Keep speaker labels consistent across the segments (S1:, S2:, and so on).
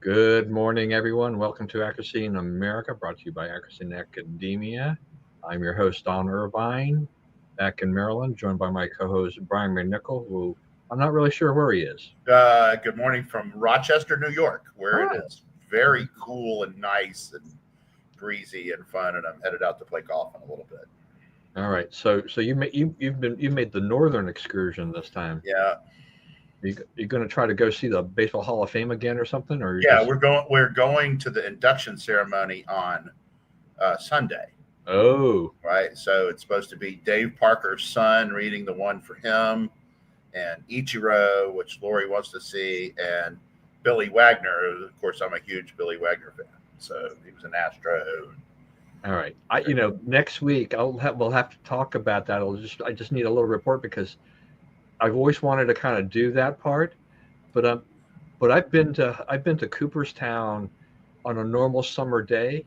S1: Good morning, everyone. Welcome to Accuracy in America, brought to you by Accuracy in Academia. I'm your host, Don Irvine, back in Maryland, joined by my co-host, Brian McNichol, who I'm not really sure where he is.
S2: Good morning from Rochester, New York, where it
S1: Ah,
S2: is very cool and nice and breezy and fun, and I'm headed out to play golf in a little bit.
S1: all right. So you made the northern excursion this time.
S2: Yeah,
S1: You going to try to go see the Baseball Hall of Fame again or something, or you're
S2: yeah,
S1: just
S2: we're going to the induction ceremony on Sunday,
S1: oh
S2: right? So it's supposed to be Dave Parker's son reading the one for him, and Ichiro, which Lori wants to see, and Billy Wagner. Of course, I'm a huge Billy Wagner fan, so he was an Astro.
S1: all right. Next week we'll have to talk about that. I just need a little report because I've always wanted to kind of do that part, but I've been to Cooperstown on a normal summer day,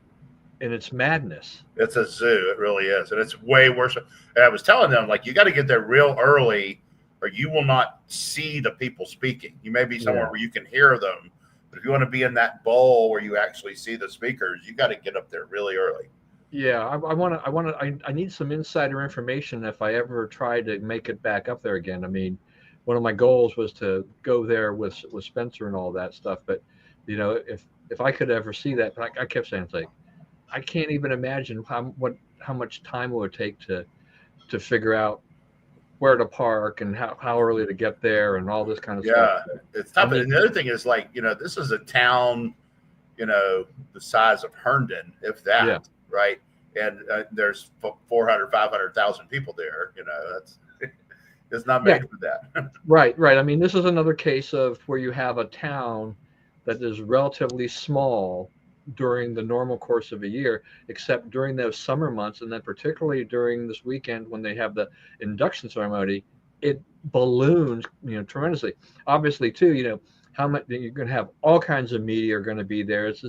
S1: and it's madness.
S2: It's a zoo. It really is. And it's way worse. And I was telling them, like, you got to get there real early or you will not see the people speaking. You may be somewhere
S1: Yeah,
S2: where you can hear them. But if you want to be in that bowl where you actually see the speakers, you got to get up there really early.
S1: yeah. I need some insider information if I ever try to make it back up there again. I mean, one of my goals was to go there with Spencer and all that stuff, but if I could ever see that, I kept saying it's like I can't even imagine how much time it would take to figure out where to park and how early to get there and all this kind of stuff.
S2: Yeah, it's
S1: I
S2: tough.
S1: mean,
S2: And the other thing is, like, this is a town, the size of Herndon, if
S1: yeah,
S2: that, right? And there's 400, 500,000 people there. That's it's not
S1: yeah,
S2: made for that.
S1: right, right. I mean, this is another case of where you have a town that is relatively small during the normal course of a year, except during those summer months, and then particularly during this weekend when they have the induction ceremony, it balloons, tremendously. Obviously, too, how much you're going to have all kinds of media are going to be there. It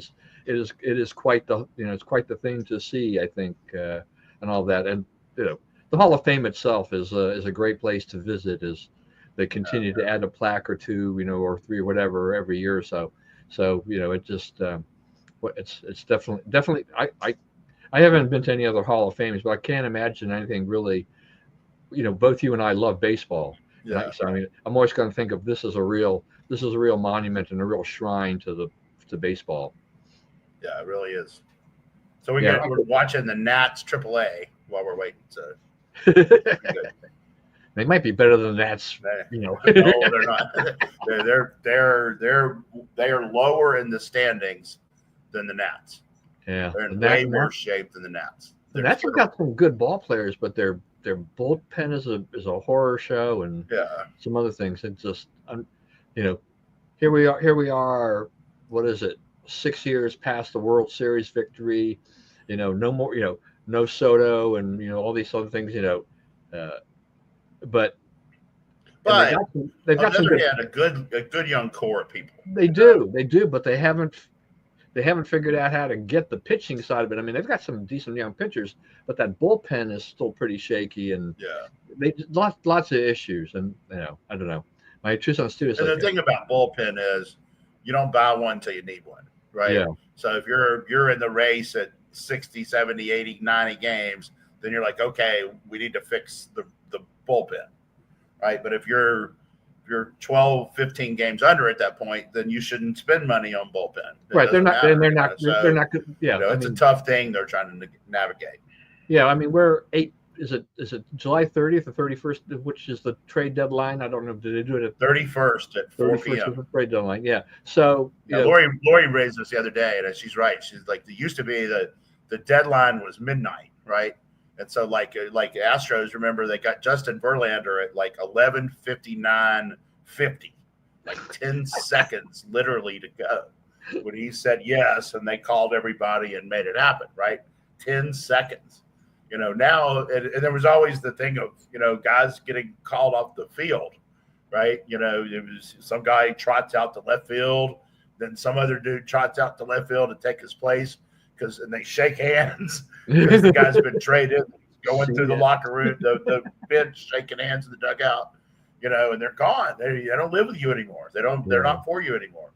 S1: is quite it's quite the thing to see, I think, and all that. And the Hall of Fame itself is a great place to visit. As they continue to add a plaque or two, or three or whatever every year or so. So it just it's definitely. I haven't been to any other Hall of Fames, but I can't imagine anything really. Both you and I love baseball, and
S2: Yeah,
S1: so I mean, I'm always going to think of this is a real monument and a real shrine to baseball.
S2: yeah, it really is. So
S1: Yeah.
S2: we're watching the Nats AAA while we're waiting. So pretty good.
S1: They might be better than that's.
S2: No, they're not. They are lower in the standings than the Nats.
S1: Yeah,
S2: They're in
S1: and
S2: way worse shape than the Nats.
S1: the
S2: They're
S1: Nats have
S2: terrible.
S1: got some good ball players, but their bullpen is a horror show, and
S2: Yeah,
S1: some other things. It just, you know, here we are. What is it? 6 years past the World Series victory. No more. No Soto, and all these other things. Uh, but and
S2: but
S1: they've
S2: on
S1: got
S2: the
S1: some
S2: other
S1: good.
S2: hand, a good young core of people.
S1: They do, but they haven't figured out how to get the pitching side of it. I mean, they've got some decent young pitchers, but that bullpen is still pretty shaky, and
S2: Yeah,
S1: they lots of issues. And I don't know. My Tucson students
S2: and
S1: like,
S2: the thing about bullpen is you don't buy one until you need one, right?
S1: yeah,
S2: So if you're in the race at 60, 70, 80, 90 games, then you're like, okay, we need to fix the bullpen, right? But if you're 12, 15 games under at that point, then you shouldn't spend money on bullpen. It
S1: right. They're
S2: doesn't
S1: not. They're,
S2: matter.
S1: they're not. They're
S2: So,
S1: not good. Yeah, I
S2: it's a
S1: mean,
S2: tough thing they're trying to navigate.
S1: yeah, I mean, we're eight. Is it July 30th or 31st, which is the trade deadline? I don't know. Did they do it at
S2: 31st at 4
S1: 31st is
S2: p.m.
S1: the trade deadline? Yeah. So
S2: Now, Lori raised this the other day, and she's right. She's like, it used to be that the deadline was midnight, right? And so, like Astros, remember they got Justin Verlander at like 11:59:50, like 10 seconds literally to go when he said yes, and they called everybody and made it happen, right? 10 seconds. Now, and there was always the thing of, guys getting called off the field, right? It was some guy trots out to left field, then some other dude trots out to left field to take his place and they shake hands because the guy's been traded, going through the
S1: yeah,
S2: locker room, the bench, shaking hands in the dugout, and they're gone. They don't live with you anymore. They're
S1: yeah,
S2: not for you anymore.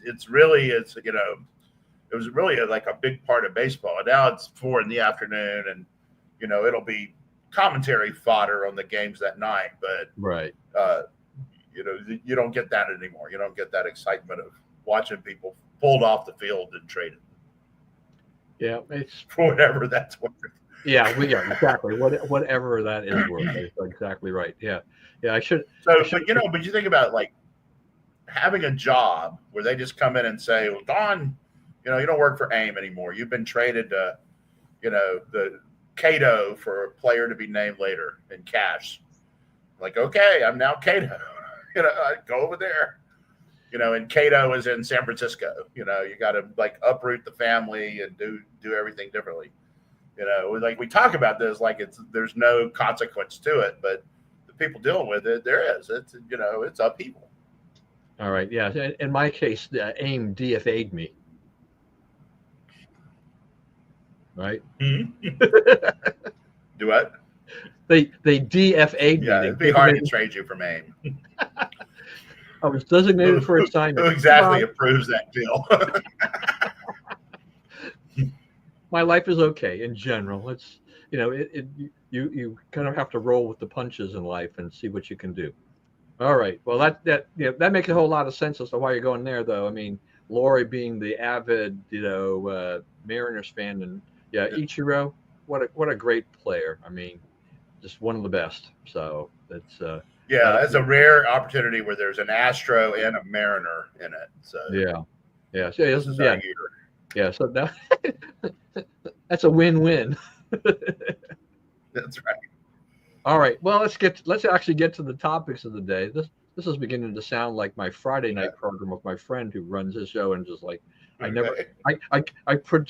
S2: It's really it was really like a big part of baseball. And now it's 4 p.m, and it'll be commentary fodder on the games that night. But
S1: right.
S2: You don't get that anymore. You don't get that excitement of watching people pulled off the field and traded.
S1: Yeah, it's
S2: for whatever that's worth.
S1: Yeah, exactly. Whatever that is worth. That's exactly right. Yeah. I should.
S2: So, but you think about like having a job where they just come in and say, "Well, Don, you don't work for AIM anymore. You've been traded to, the Cato for a player to be named later in cash." Like, okay, I'm now Cato. I go over there. And Cato is in San Francisco. You got to like uproot the family and do everything differently. Like we talk about this like there's no consequence to it, but the people dealing with it, there is. It's upheaval.
S1: All right. Yeah. In my case, AIM DFA'd me. Right.
S2: Mm-hmm. Do what?
S1: They DFA'd me.
S2: Yeah, it'd be hard to trade you from AIM.
S1: I was designated for assignment.
S2: Who exactly approves that deal?
S1: My life is okay in general. It's you kind of have to roll with the punches in life and see what you can do. All right. Well, that makes a whole lot of sense as to why you're going there, though. I mean, Lori being the avid Mariners fan, and Ichiro, what a great player. I mean, just one of the best. So that's
S2: it's a rare opportunity where there's an Astro and a Mariner in it. So
S1: yeah. So this is our year. Yeah. So that's a win-win.
S2: That's right.
S1: All right. Well, let's actually get to the topics of the day. This is beginning to sound like my Friday night program with my friend who runs his show, and just like I put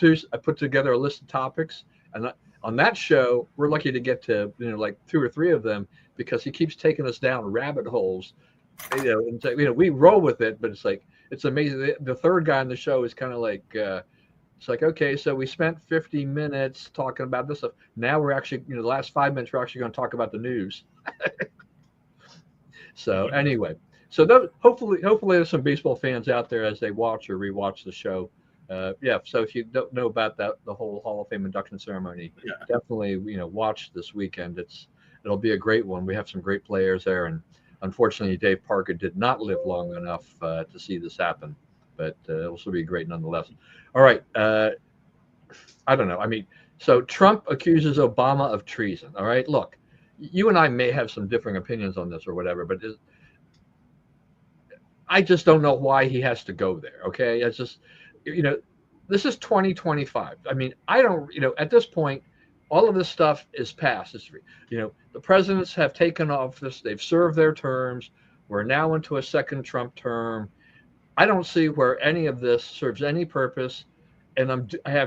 S1: together a list of topics, and on that show we're lucky to get to like 2 or 3 of them because he keeps taking us down rabbit holes. And we roll with it, but it's amazing. The third guy on the show is kind of like. It's like, okay, so we spent 50 minutes talking about this stuff. Now we're actually, the last 5 minutes, we're actually going to talk about the news. So anyway, hopefully there's some baseball fans out there as they watch or rewatch the show. So if you don't know about the whole Hall of Fame induction ceremony, definitely, watch this weekend. It'll be a great one. We have some great players there. And unfortunately, Dave Parker did not live long enough to see this happen. But it'll still be great nonetheless. All right. I don't know. I mean, so Trump accuses Obama of treason. All right. Look, you and I may have some differing opinions on this or whatever, but I just don't know why he has to go there. Okay. It's just, this is 2025. I mean, I don't, at this point, all of this stuff is past history. The presidents have taken office. They've served their terms. We're now into a second Trump term. I don't see where any of this serves any purpose, and I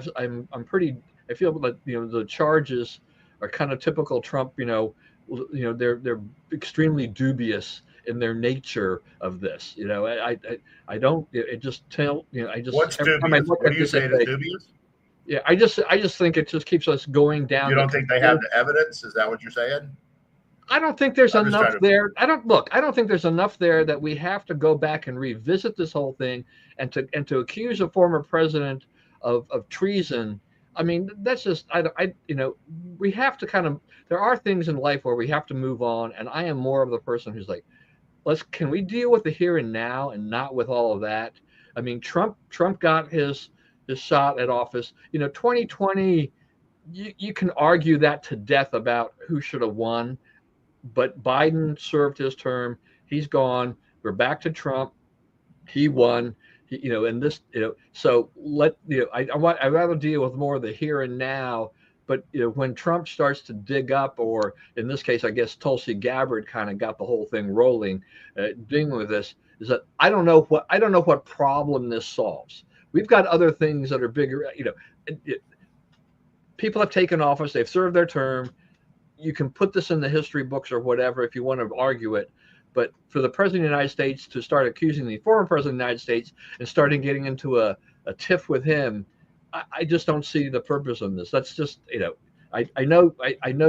S1: feel like the charges are kind of typical Trump. They're extremely dubious in their nature of this. I don't. It just tell. I just.
S2: What's dubious? What do you say is dubious?
S1: Yeah, I just think it just keeps us going down.
S2: You don't think they have the evidence? Is that what you're saying?
S1: I don't think there's enough there. I don't think there's enough there that we have to go back and revisit this whole thing and to accuse a former president of treason. I mean, that's just we have to kind of, there are things in life where we have to move on, and I am more of the person who's like, can we deal with the here and now and not with all of that? I mean, Trump got his shot at office. 2020, you can argue that to death about who should have won. But Biden served his term. He's gone. We're back to Trump. He won. And this, so I'd rather deal with more of the here and now. But when Trump starts to dig up, or in this case, I guess Tulsi Gabbard kind of got the whole thing rolling, dealing with this, is that I don't know what problem this solves. We've got other things that are bigger. People have taken office. They've served their term. You can put this in the history books or whatever if you want to argue it. But for the president of the United States to start accusing the former president of the United States and starting getting into a tiff with him, I just don't see the purpose of this. That's just, I know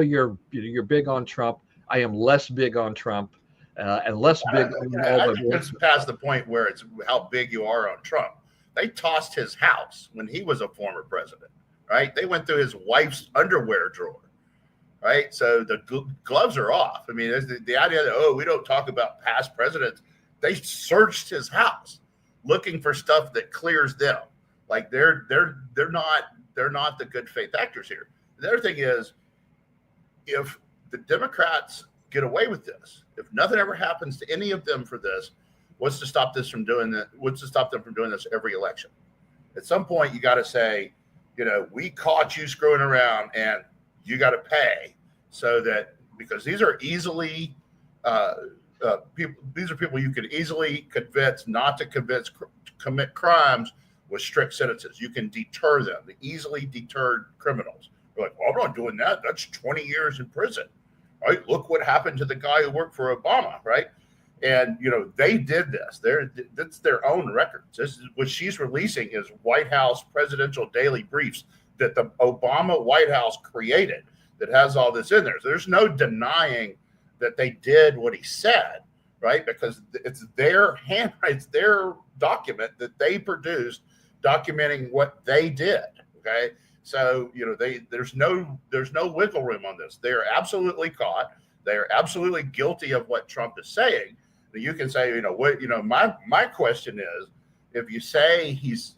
S1: you're big on Trump. I am less big on Trump. and less big on all
S2: I
S1: the
S2: think it's past the point where it's how big you are on Trump. They tossed his house when he was a former president, right? They went through his wife's underwear drawer, right? So the gloves are off. I mean, the idea that, oh, we don't talk about past presidents. They searched his house looking for stuff that clears them. Like they're not the good faith actors here. The other thing is, if the Democrats get away with this, if nothing ever happens to any of them for this, what's to stop this from doing that? What's to stop them from doing this every election? At some point, you got to say, we caught you screwing around, and you got to pay. So that, because these are easily people, these are people you can easily convince not to commit crimes with strict sentences. You can deter them, the easily deterred criminals. They're like, well, I'm not doing that. That's 20 years in prison, right? Look what happened to the guy who worked for Obama, right? And, they did this. That's their own records. This is what she's releasing is White House presidential daily briefs that the Obama White House created that has all this in there. So there's no denying that they did what he said, right? Because it's their handwriting, it's their document that they produced documenting what they did, okay? So, there's no wiggle room on this. They're absolutely caught. They are absolutely guilty of what Trump is saying. You can say, my question is, if you say he's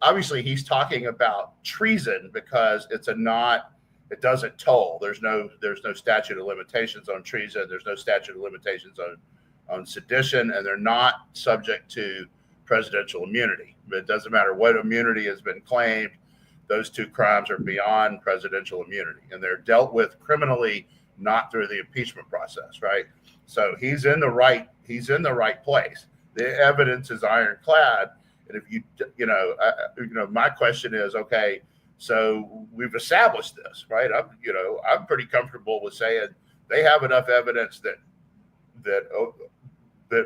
S2: obviously he's talking about treason because it doesn't toll. There's no statute of limitations on treason. There's no statute of limitations on sedition, and they're not subject to presidential immunity. But it doesn't matter what immunity has been claimed. Those two crimes are beyond presidential immunity, and they're dealt with criminally, not through the impeachment process, right? So he's in the right place. The evidence is ironclad. And if my question is, okay, so we've established this, right? I'm pretty comfortable with saying they have enough evidence that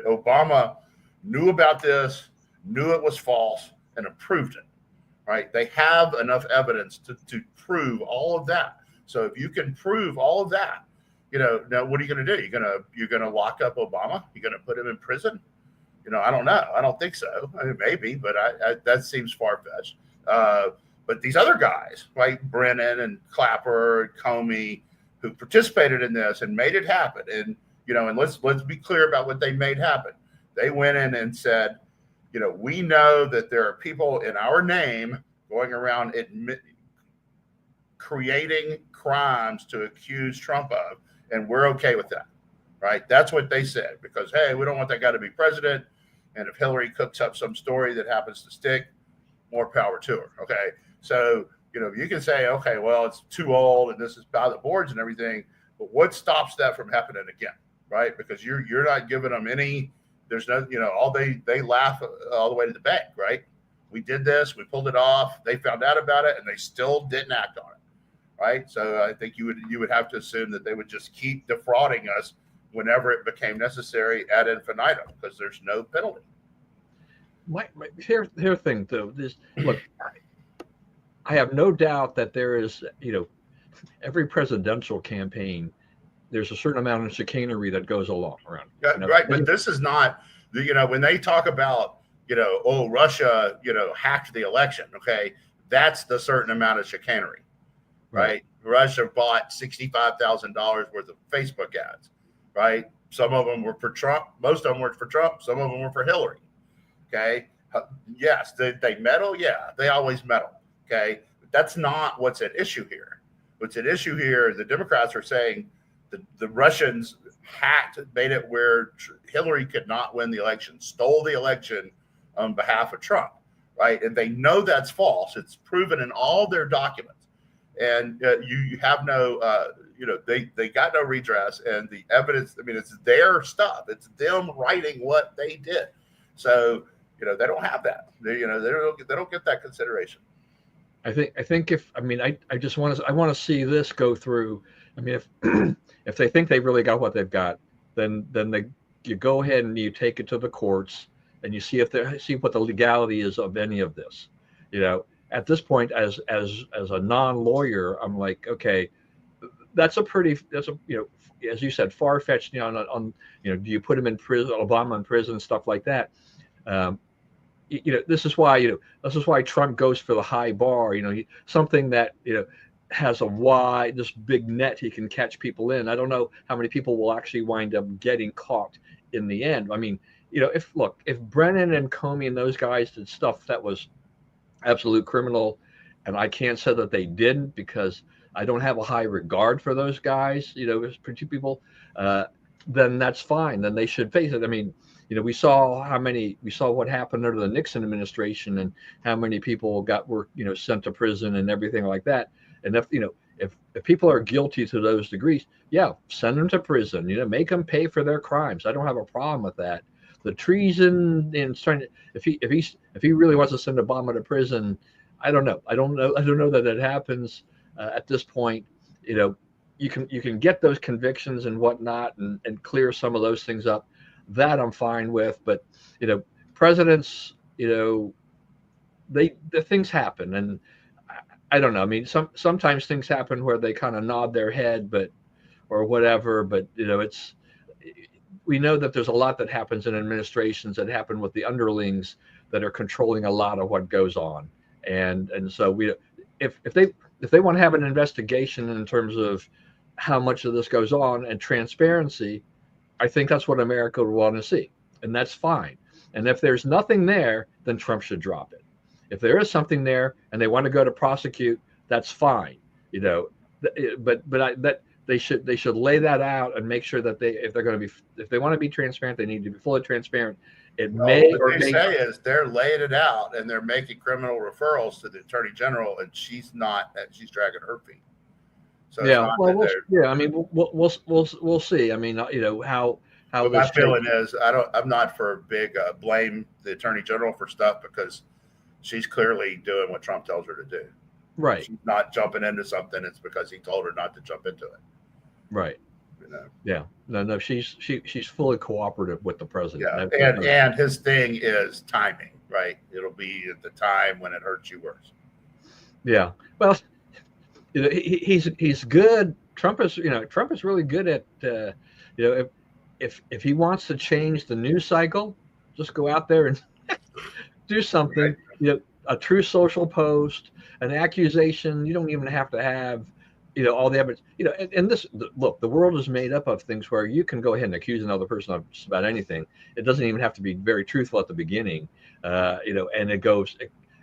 S2: Obama knew about this, knew it was false, and approved it, right? They have enough evidence to prove all of that. So if you can prove all of that, now what are you going to do? You're gonna lock up Obama? You're going to put him in prison? I don't know. I don't think so. I mean, maybe, but that seems far-fetched. But these other guys, like Brennan and Clapper and Comey, who participated in this and made it happen, and and let's be clear about what they made happen. They went in and said, we know that there are people in our name going around creating crimes to accuse Trump of, and we're okay with that, right? That's what they said, because, hey, we don't want that guy to be president. And if Hillary cooks up some story that happens to stick, more power to her. Okay. So, you can say, okay, well, it's too old and this is by the boards and everything, but what stops that from happening again? Right. Because you're not giving them there's no, they laugh all the way to the bank, right? We did this, we pulled it off. They found out about it and they still didn't act on it. Right. So I think you would have to assume that they would just keep defrauding us whenever it became necessary ad infinitum, because there's no penalty.
S1: Here thing though, look, I have no doubt that there is, every presidential campaign, there's a certain amount of chicanery that goes along around.
S2: Yeah, right. But this is not, when they talk about, Russia, hacked the election. Okay. That's the certain amount of chicanery, right? Russia bought $65,000 worth of Facebook ads, right? Some of them were for Trump. Most of them were for Trump. Some of them were for Hillary. Okay. Yes. They meddle. Yeah. They always meddle. Okay. But that's not what's at issue here. What's at issue here, the Democrats are saying the Russians made it where Hillary could not win the election, stole the election on behalf of Trump. Right. And they know that's false. It's proven in all their documents. And you have no, they got no redress, and the evidence. I mean, it's their stuff. It's them writing what they did. So they don't have that. They don't get that consideration.
S1: I think I just want to see this go through. I mean, if they think they've really got what they've got, then you go ahead and you take it to the courts and you see what the legality is of any of this. At this point, as a non-lawyer, I'm like, okay, that's a as you said, far-fetched, do you put him in prison, Obama in prison, stuff like that. Um, this is why Trump goes for the high bar, something that, has this big net he can catch people in. I don't know how many people will actually wind up getting caught in the end. I mean, if Brennan and Comey and those guys did stuff that was absolute criminal, and I can't say that they didn't because I don't have a high regard for those guys, as pretty people, then that's fine. Then they should face it. I mean, we saw what happened under the Nixon administration and how many people were sent to prison and everything like that. And if people are guilty to those degrees, yeah, send them to prison. Make them pay for their crimes. I don't have a problem with that. The treason and trying to, if he really wants to send Obama to prison, I don't know. I don't know that it happens at this point. You can get those convictions and whatnot and clear some of those things up. That I'm fine with. But presidents, the things happen, and I don't know. I mean, sometimes things happen where they kind of nod their head, or whatever. But we know that there's a lot that happens in administrations that happen with the underlings that are controlling a lot of what goes on. And so if they want to have an investigation in terms of how much of this goes on and transparency, I think that's what America would want to see. And that's fine. And if there's nothing there, then Trump should drop it. If there is something there and they want to go to prosecute, that's fine. But they should lay that out and make sure that if they want to be transparent, they need to be fully transparent.
S2: What they say is they're laying it out and they're making criminal referrals to the attorney general, and she's dragging her feet. So
S1: I mean, we'll see. I mean, how.
S2: But my feeling is I'm not for big blame the attorney general for stuff, because she's clearly doing what Trump tells her to do.
S1: Right.
S2: She's not jumping into something. It's because he told her not to jump into it.
S1: Right. Yeah. No. She's fully cooperative with the president.
S2: Yeah. And his thing is timing. Right. It'll be at the time when it hurts you worse.
S1: Yeah. Well, he's good. Trump is really good at if he wants to change the news cycle, just go out there and do something. Right. A true social post, an accusation. You don't even have to have all the evidence. And look, the world is made up of things where you can go ahead and accuse another person of just about anything. It doesn't even have to be very truthful at the beginning. And it goes.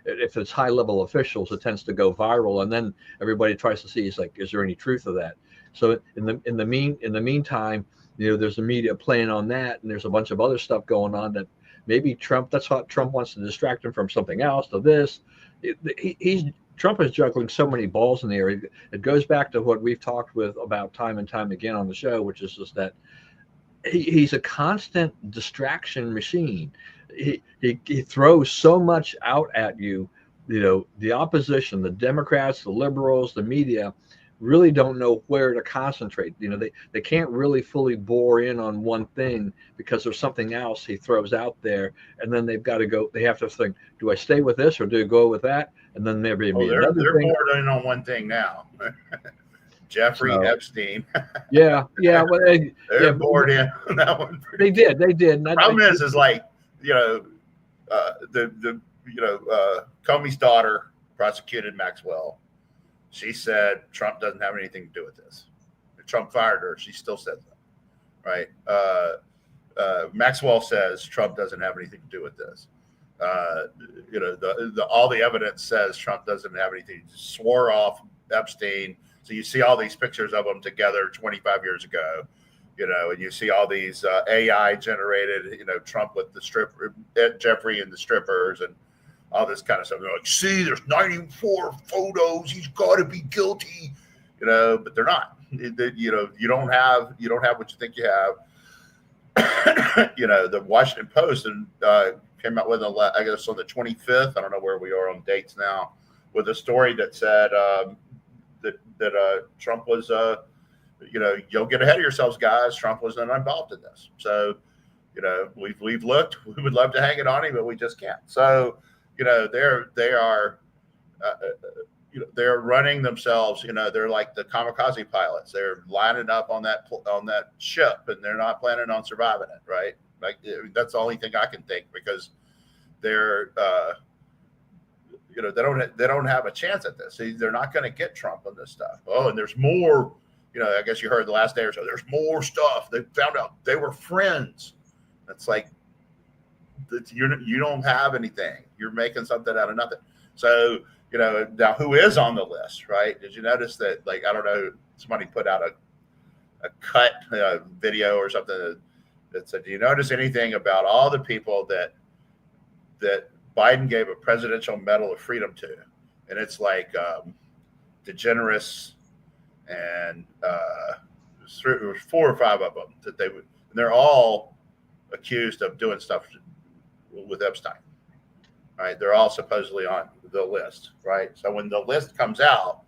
S1: If it's high-level officials, it tends to go viral, and then everybody tries to see, is there any truth to that? So in the meantime, there's the media playing on that, and there's a bunch of other stuff going on that maybe Trump wants to distract him from something else, to this. Trump is juggling so many balls in the air. It goes back to what we've talked about time and time again on the show, which is just that he's a constant distraction machine. He throws so much out at you. The opposition, the Democrats, the liberals, the media really don't know where to concentrate. They can't really fully bore in on one thing because there's something else he throws out there, and then they have to think, do I stay with this or do I go with that? And then maybe
S2: they're bored in on one thing now. Jeffrey Epstein.
S1: Yeah. Well,
S2: they're bored in on that one.
S1: They did.
S2: The problem is like, Comey's daughter prosecuted Maxwell. She said Trump doesn't have anything to do with this. Trump fired her. She still said that, right? Maxwell says Trump doesn't have anything to do with this. All the evidence says Trump doesn't have anything. He swore off Epstein. So you see all these pictures of them together 25 years ago, and you see all these AI generated, Trump with the stripper, Jeffrey and the strippers, and all this kind of stuff. They're like, see, there's 94 photos. He's got to be guilty, but they're not. You don't have what you think you have. The Washington Post came out with, I guess, on the 25th. I don't know where we are on dates now, with a story that said that Trump was, you'll get ahead of yourselves, guys. Trump was not involved in this. So, we've looked. We would love to hang it on him, but we just can't. So, they are they're running themselves. They're like the kamikaze pilots. They're lining up on that ship, and they're not planning on surviving it. Right? Like that's the only thing I can think, because they're they don't have a chance at this. They're not going to get Trump on this stuff. Oh, and there's more. I guess you heard the last day or so. There's more stuff. They found out they were friends. It's like you don't have anything. You're making something out of nothing. So now who is on the list, right? Did you notice that? Like, I don't know, somebody put out a cut video or something that said, do you notice anything about all the people that Biden gave a presidential medal of freedom to? And it's like DeGeneres and there was 4 or 5 of them that they would, and they're all accused of doing stuff with Epstein, right? They're all supposedly on the list, right? So when the list comes out,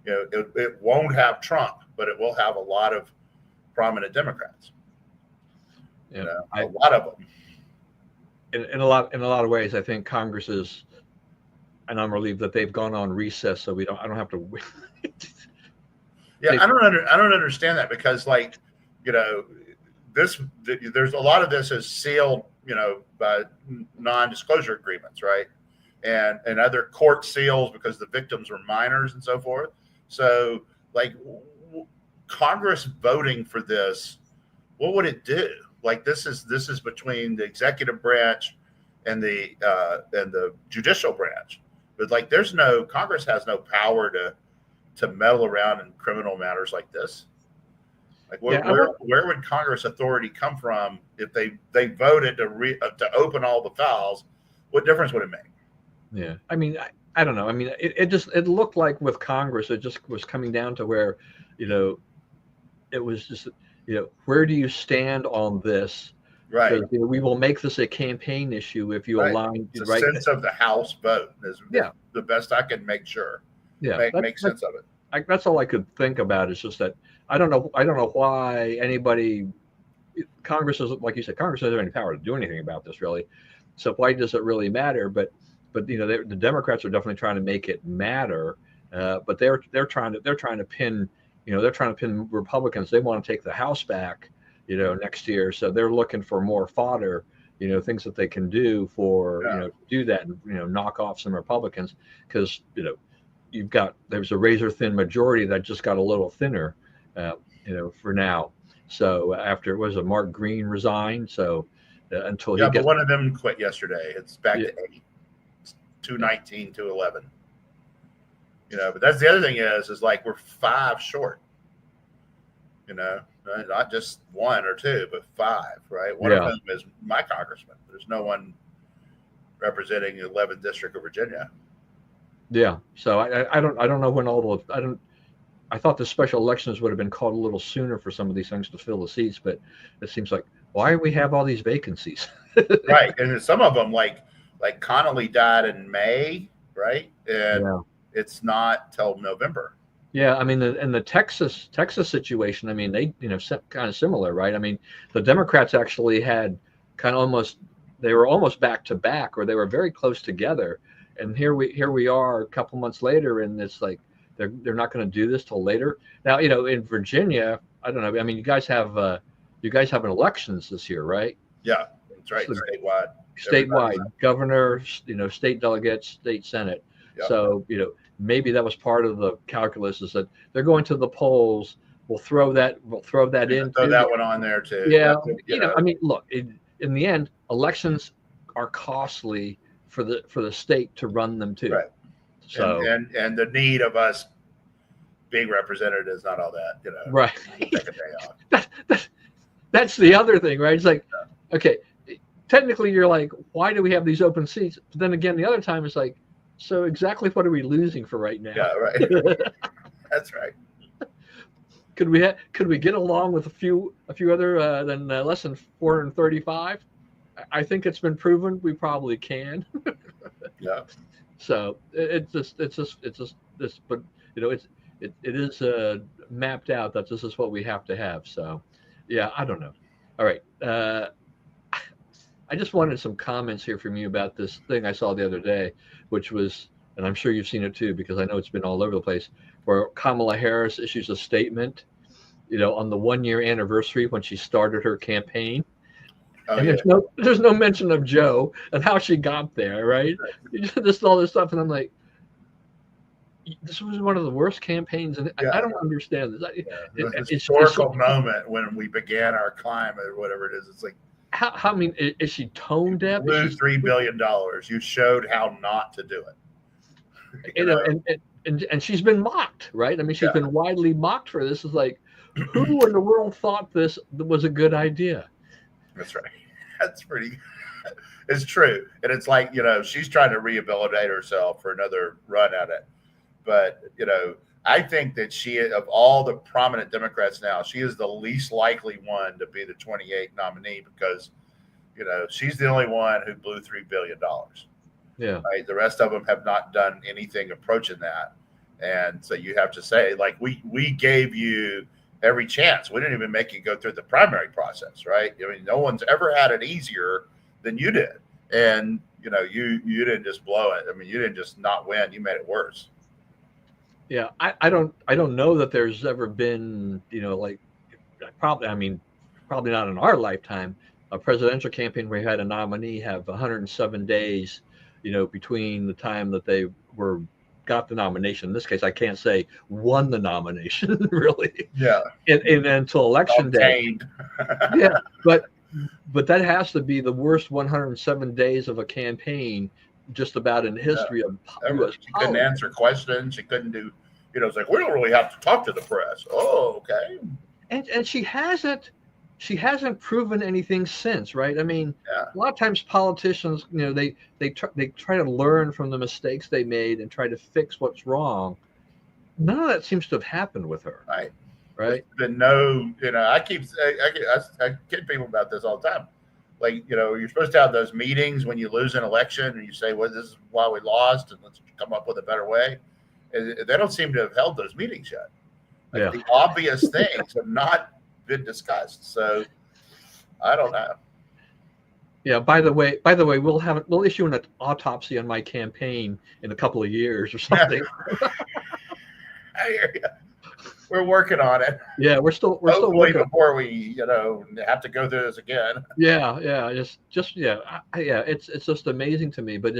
S2: it won't have Trump, but it will have a lot of prominent Democrats.
S1: Yeah,
S2: a lot of them.
S1: In a lot of ways, I think Congress is, and I'm relieved that they've gone on recess, so I don't have to.
S2: Yeah, I don't understand that, because there's a lot of this is sealed, by non-disclosure agreements, right? And other court seals, because the victims were minors and so forth. So Congress voting for this, what would it do? Like this is between the executive branch and the judicial branch, but Congress has no power to meddle around in criminal matters like this. Like where would Congress authority come from if they voted to open all the files? What difference would it make?
S1: Yeah, I mean, I don't know. I mean, it looked like with Congress, it just was coming down to where, it was just, where do you stand on this?
S2: Right.
S1: We will make this a campaign issue if you align.
S2: It's a sense of the House vote is the best I can make sure.
S1: Yeah,
S2: make sense of it.
S1: That's all I could think about. Is just that I don't know why Congress doesn't, like you said, Congress doesn't have any power to do anything about this really. So why does it really matter? But the Democrats are definitely trying to make it matter. But they're trying to pin Republicans. They want to take the House back, next year. So they're looking for more fodder, things that they can do do that and knock off some Republicans, because there's a razor thin majority that just got a little thinner, for now. So after Mark Green resigned, so until he
S2: but one of them quit yesterday. It's back to 8, 219, 211. But that's the other thing is like we're 5 short. Not just 1 or 2, but 5, right? One of them is my congressman. There's no one representing the 11th district of Virginia.
S1: Yeah, so I don't know when I thought the special elections would have been called a little sooner for some of these things to fill the seats, but it seems like, why do we have all these vacancies?
S2: Right, and some of them like Connolly died in May, right? And it's not till November.
S1: Yeah, I mean, in the Texas situation, I mean, they kind of similar, right? I mean, the Democrats actually had they were almost back to back, or they were very close together. And here we are a couple months later, and it's like they're not going to do this till later. Now, in Virginia, I don't know. I mean, you guys have elections this year, right?
S2: Yeah, that's right. So
S1: statewide, governor, state delegates, state senate. Yep. So maybe that was part of the calculus, is that they're going to the polls. We'll throw that in. Throw
S2: that one on there too.
S1: Yeah, I mean, look, in the end, elections are costly for the state to run them too.
S2: Right. So and the need of us being represented is not all that,
S1: Right.
S2: Take a day off.
S1: That's the other thing, right? It's like, okay, technically you're like, why do we have these open seats? But then again, the other time it's like, so exactly what are we losing for right now?
S2: Yeah, right. That's right.
S1: Could we get along with a few other than less than 435? I think it's been proven we probably can.
S2: Yeah.
S1: So it's just this, but it is mapped out that this is what we have to have. So yeah, I don't know. All right. I just wanted some comments here from you about this thing I saw the other day, which was and I'm sure you've seen it too because I know it's been all over the place, where Kamala Harris issues a statement, on the 1 year anniversary when she started her campaign,
S2: Oh
S1: and
S2: yeah.
S1: there's no mention of Joe and how she got there, right? Just all this stuff, and I'm like, this was one of the worst campaigns, and
S2: Yeah.
S1: I don't understand this.
S2: The
S1: It's
S2: historical moment when we began our climate or whatever it is. It's like,
S1: how I mean, is she tone deaf?
S2: blew $3 billion. You showed how not to do it.
S1: And she's been mocked, right? I mean, she's
S2: Yeah,
S1: been widely mocked for this. It's like, who in the world thought this was a good idea?
S2: that's right. That's pretty. It's true, and it's like she's trying to rehabilitate herself for another run at it. But I think that she, of all the prominent Democrats now, she is the least likely one to be the 28th nominee because she's the only one who blew $3 billion.
S1: Yeah.
S2: Right? The rest of them have not done anything approaching that. And so you have to say, like, we gave you every chance. We didn't even make you go through the primary process, right? I mean, no one's ever had it easier than you did. And, you didn't just blow it. I mean, you didn't just not win. You made it worse.
S1: Yeah. I don't know that there's ever been, like, probably not in our lifetime, a presidential campaign where you had a nominee have 107 days, between the time that they got the nomination. In this case, I can't say won the nomination really.
S2: Yeah.
S1: And until election day. Yeah, but that has to be the worst 107 days of a campaign just about in history of U.S.
S2: She couldn't answer questions. She couldn't do. It's like, we don't really have to talk to the press. Oh, okay.
S1: And she hasn't proven anything since, right? I mean, a lot of times politicians, they try to learn from the mistakes they made and try to fix what's wrong. None of that seems to have happened with her.
S2: Right.
S1: Right.
S2: There's been no, I kid people about this all the time. Like, you're supposed to have those meetings when you lose an election and you say, well, this is why we lost and let's come up with a better way. And they don't seem to have held those meetings yet. Like, the obvious things have not been discussed. So I don't know.
S1: Yeah. By the way, we'll issue an autopsy on my campaign in a couple of years or something.
S2: I hear you. We're working on it.
S1: Yeah, we're still
S2: working before we have to go through this again.
S1: Yeah. It's just amazing to me. But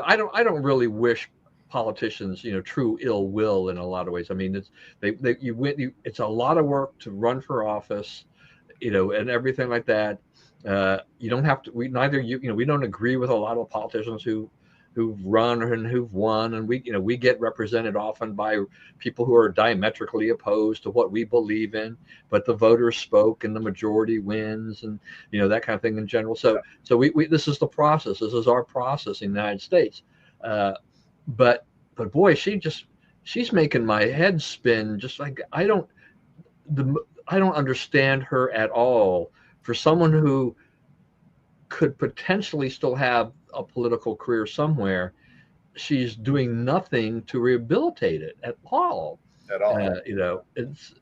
S1: I don't really wish politicians true ill will in a lot of ways. I mean, it's a lot of work to run for office, and everything like that. You don't have to. We don't agree with a lot of politicians who've run and who've won, and we get represented often by people who are diametrically opposed to what we believe in, but the voters spoke and the majority wins, and that kind of thing in general. So we this is the process. This is our process in the United States. But boy, she's making my head spin. Just like I don't understand her at all. For someone who could potentially still have a political career somewhere, she's doing nothing to rehabilitate it at all. It's.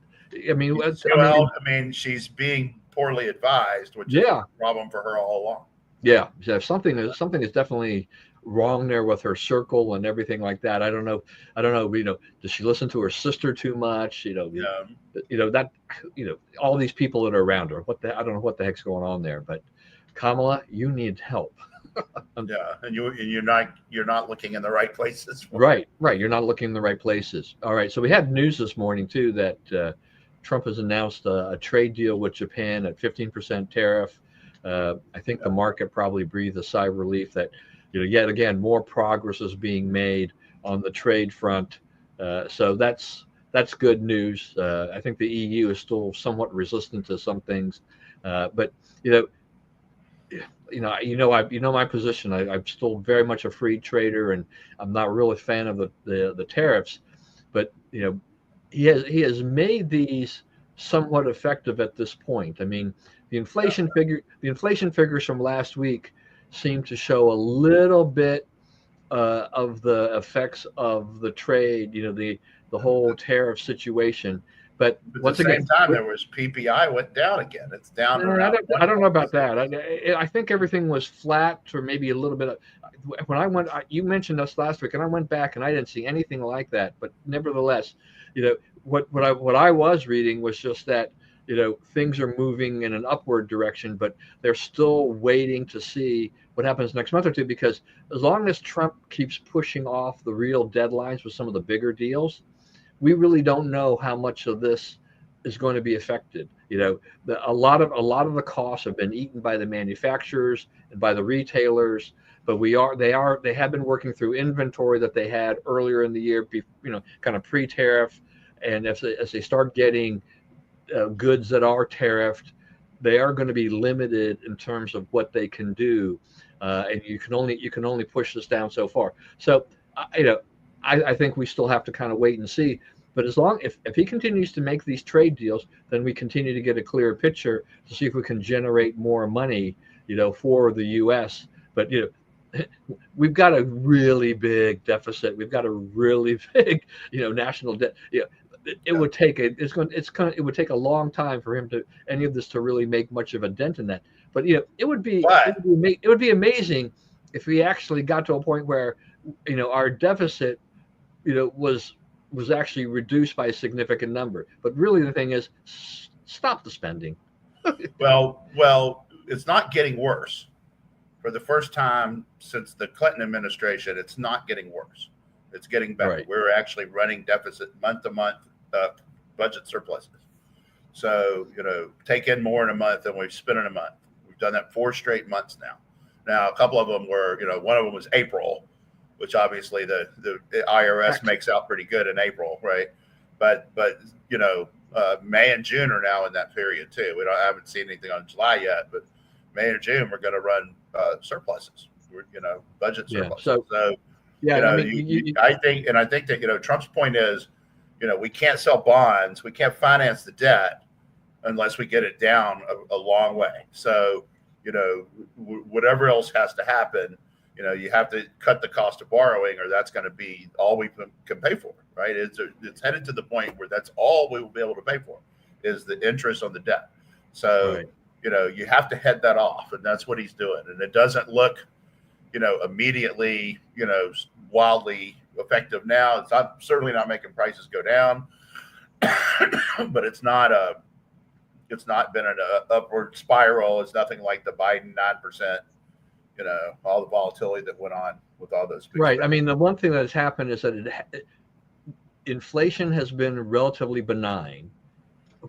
S1: I mean,
S2: she's being poorly advised, which is a problem for her all along.
S1: Yeah, something is definitely wrong there with her circle and everything like that. I don't know. Does she listen to her sister too much? All these people that are around her. I don't know what the heck's going on there. But Kamala, you need help.
S2: Yeah, and you're not looking in the right places.
S1: Right. You're not looking in the right places. All right. So we had news this morning too that Trump has announced a trade deal with Japan at 15% tariff. I think the market probably breathed a sigh of relief that yet again more progress is being made on the trade front. So that's good news. I think the EU is still somewhat resistant to some things, but my position. I'm still very much a free trader, and I'm not really a fan of the tariffs. But he has made these somewhat effective at this point. I mean, the inflation figures from last week seem to show a little bit of the effects of the trade. The whole tariff situation. But
S2: But at
S1: once
S2: the
S1: again,
S2: same time, there was PPI went down again. It's down to around
S1: I don't know about
S2: 1.6.
S1: that. I think everything was flat or maybe a little bit of, when I went, you mentioned us last week and I went back and I didn't see anything like that. But nevertheless, what I was reading was just that, things are moving in an upward direction, but they're still waiting to see what happens next month or two, because as long as Trump keeps pushing off the real deadlines with some of the bigger deals, we really don't know how much of this is going to be affected. A lot of the costs have been eaten by the manufacturers and by the retailers, but they have been working through inventory that they had earlier in the year, kind of pre-tariff, and as they start getting goods that are tariffed, they are going to be limited in terms of what they can do, and you can only push this down so far. So, I think we still have to kind of wait and see. But if he continues to make these trade deals, then we continue to get a clearer picture to see if we can generate more money, for the U.S. But we've got a really big deficit. We've got a really big, national debt. It would take it would take a long time for any of this to really make much of a dent in that. But
S2: But
S1: it would be amazing if we actually got to a point where our deficit was actually reduced by a significant number. But really, the thing is, stop the spending.
S2: well, it's not getting worse. For the first time since the Clinton administration, it's not getting worse. It's getting better.
S1: Right.
S2: We're actually running deficit month to month budget surpluses. So, take in more in a month than we've spent in a month. We've done that 4 straight months now. Now, a couple of them were, one of them was April, which obviously the IRS makes out pretty good in April, right? But May and June are now in that period too. I haven't seen anything on July yet, but May and June we're going to run surpluses. Budget surpluses.
S1: Yeah. So yeah,
S2: I think that Trump's point is, we can't sell bonds, we can't finance the debt unless we get it down a long way. So whatever else has to happen, you have to cut the cost of borrowing, or that's going to be all we can pay for, right? It's headed to the point where that's all we will be able to pay for is the interest on the debt. So,
S1: right.
S2: You have to head that off, and that's what he's doing. And it doesn't look, immediately, wildly effective now. It's certainly not making prices go down, but it's not been an upward spiral. It's nothing like the Biden 9%. All the volatility that went on with all those.
S1: Right. Spending. I mean, the one thing that has happened is that inflation has been relatively benign,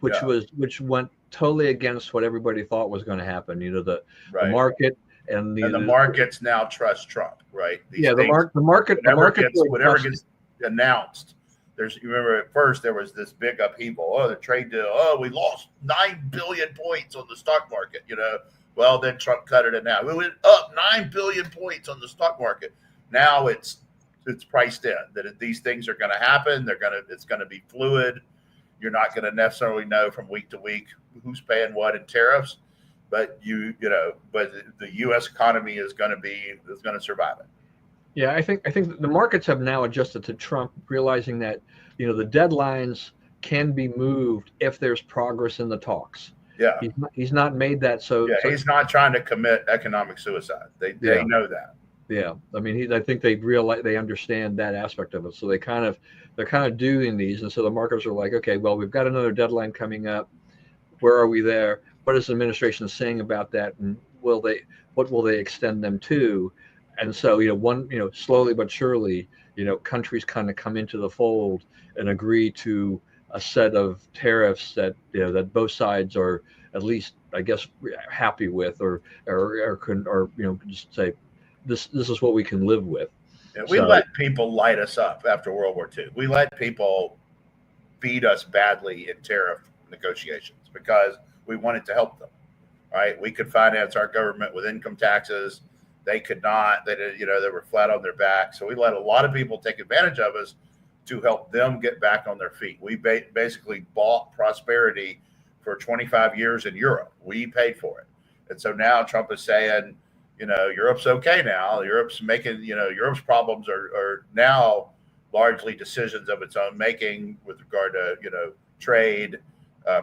S1: which went totally against what everybody thought was going to happen. The market and the
S2: markets now trust Trump, right?
S1: The market.
S2: Whatever gets announced. You remember at first there was this big upheaval. Oh, the trade deal. Oh, we lost 9 billion points on the stock market. Well, then Trump cut it in half. We went up 9 billion points on the stock market. Now it's priced in that these things are going to happen. It's going to be fluid. You're not going to necessarily know from week to week who's paying what in tariffs, but but the U.S. economy is going to survive it.
S1: Yeah, I think the markets have now adjusted to Trump, realizing that the deadlines can be moved if there's progress in the talks.
S2: Yeah,
S1: he's not made that so.
S2: Yeah, he's not trying to commit economic suicide. They know that.
S1: Yeah, I mean, I think they understand that aspect of it. So they're kind of doing these, and so the markets are like, okay, well, we've got another deadline coming up. Where are we there? What is the administration saying about that? And what will they extend them to? And so slowly but surely, countries kind of come into the fold and agree to a set of tariffs that that both sides are at least, I guess, happy with, or just say this is what we can live with.
S2: Yeah, we let people light us up after World War II. We let people beat us badly in tariff negotiations because we wanted to help them. Right? We could finance our government with income taxes. They could not. They were flat on their back. So we let a lot of people take advantage of us to help them get back on their feet. We basically bought prosperity for 25 years in Europe. We paid for it. And so now Trump is saying, Europe's okay now. Europe's making, Europe's problems are now largely decisions of its own making with regard to, trade,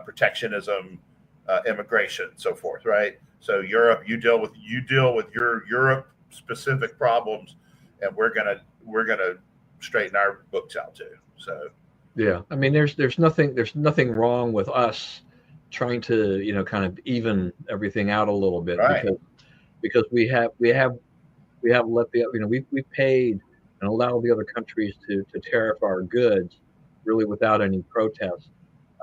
S2: protectionism, immigration, so forth, right? So Europe, you deal with your Europe specific problems, and we're gonna straighten our books out too. So
S1: Yeah, I mean, there's nothing wrong with us trying to, kind of even everything out a little bit,
S2: right,
S1: because we have let the, we paid and allowed the other countries to tariff our goods really without any protest,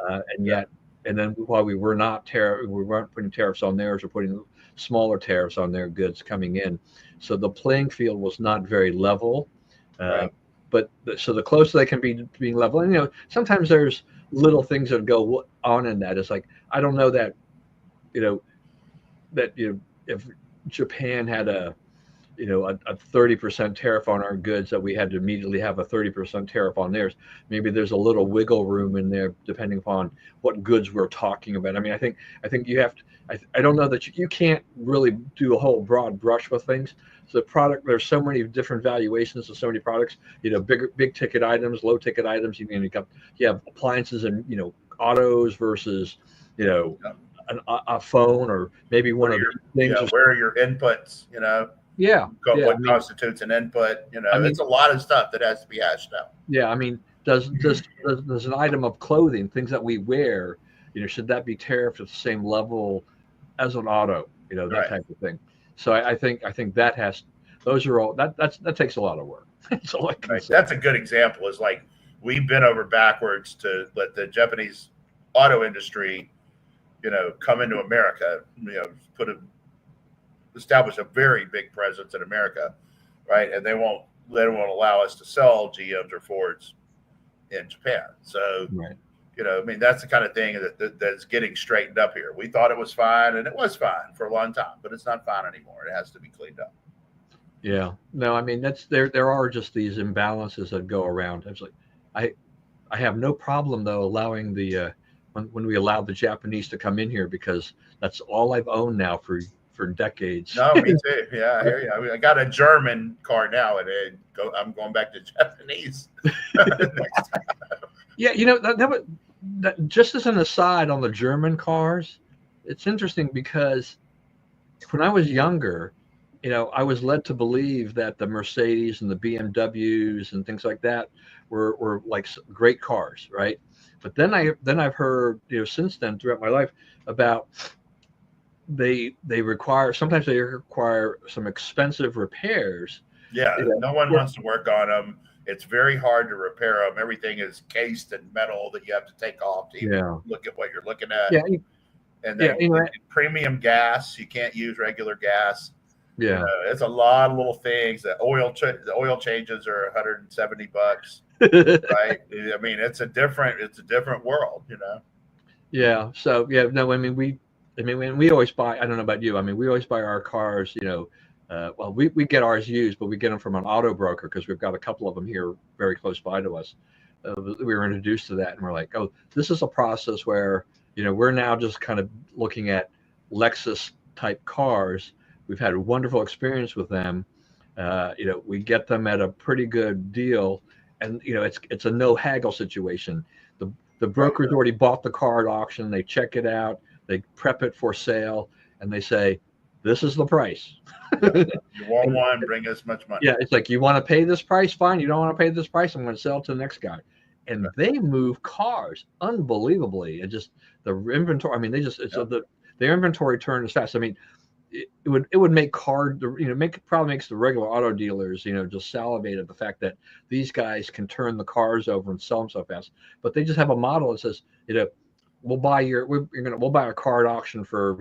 S1: and
S2: yeah,
S1: yet, and then while we weren't putting tariffs on theirs, or putting smaller tariffs on their goods coming in, so the playing field was not very level. Uh,
S2: right,
S1: but so the closer they can be to being level, and sometimes there's little things that go on in that. It's like, I don't know that, you know if Japan had a 30% tariff on our goods, that we had to immediately have a 30% tariff on theirs. Maybe there's a little wiggle room in there depending upon what goods we're talking about. I mean, I think you have to. I don't know that you can't really do a whole broad brush with things. So there's so many different valuations of so many products. Big ticket items, low ticket items. You have appliances and autos versus you know
S2: yeah.
S1: a phone, or maybe one of these things.
S2: Where are your inputs?
S1: Yeah, yeah. I
S2: What
S1: mean,
S2: constitutes an input?
S1: I mean,
S2: It's a lot of stuff that has to be hashed out.
S1: yeah. I mean, does an item of clothing, things that we wear, should that be tariffed at the same level as an auto? That
S2: Right,
S1: type of thing. So I think those are all that takes a lot of work. That's all I can
S2: right.
S1: say.
S2: That's a good example. Is like we've been over backwards to let the Japanese auto industry, come into America. Establish a very big presence in America, right? And they won't allow us to sell GMs or Fords in Japan. So,
S1: Right.
S2: I mean, that's the kind of thing that's getting straightened up here. We thought it was fine, and it was fine for a long time, but it's not fine anymore. It has to be cleaned up.
S1: Yeah. No, I mean, there are just these imbalances that go around. It's like I I have no problem though allowing when we allowed the Japanese to come in here, because that's all I've owned now for decades.
S2: No, me too. Yeah, I hear you. I mean, I got a German car now, and I'm going back to Japanese next time.
S1: Yeah, just as an aside on the German cars, it's interesting because when I was younger, I was led to believe that the Mercedes and the BMWs and things like that were like great cars, right? But then I've heard, since then throughout my life, about sometimes they require some expensive repairs.
S2: Yeah, no one wants to work on them. It's very hard to repair them. Everything is cased in metal that you have to take off to even look at what you're looking at.
S1: Yeah,
S2: And
S1: yeah,
S2: premium gas, you can't use regular gas.
S1: yeah.
S2: It's a lot of little things. The oil changes are $170, right? I mean, it's a different world.
S1: Yeah. So yeah, no, when we always buy. I don't know about you. I mean, we always buy our cars. Well, we get ours used, but we get them from an auto broker because we've got a couple of them here very close by to us. We were introduced to that, and we're like, oh, this is a process where we're now just kind of looking at Lexus type cars. We've had a wonderful experience with them. We get them at a pretty good deal, and it's a no haggle situation. The broker's already bought the car at auction. They check it out, they prep it for sale, and they say, "This is the price."
S2: You want one, bring us much money.
S1: Yeah, it's like, you want to pay this price, fine. You don't want to pay this price, I'm going to sell it to the next guy. And they move cars unbelievably. And just the inventory. I mean, their inventory turn is fast. I mean, it would make probably makes the regular auto dealers just salivate at the fact that these guys can turn the cars over and sell them so fast. But they just have a model that says, we'll buy a car at auction for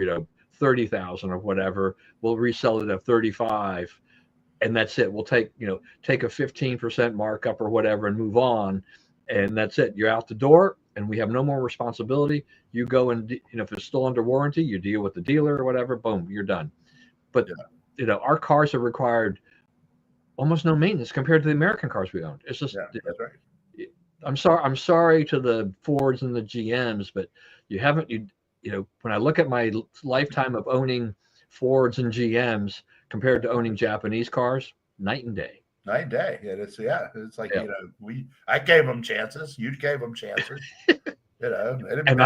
S1: 30,000 or whatever. We'll resell it at 35, and that's it. We'll take a 15% markup or whatever and move on, and that's it. You're out the door, and we have no more responsibility. You go and if it's still under warranty, you deal with the dealer or whatever. Boom, you're done. But our cars have required almost no maintenance compared to the American cars we owned. It's just
S2: that's right.
S1: I'm sorry to the Fords and the GMs, but when I look at my lifetime of owning Fords and GMs compared to owning Japanese cars, night and day.
S2: Night and day. It's like, I gave them chances. You gave them chances. You know, and
S1: And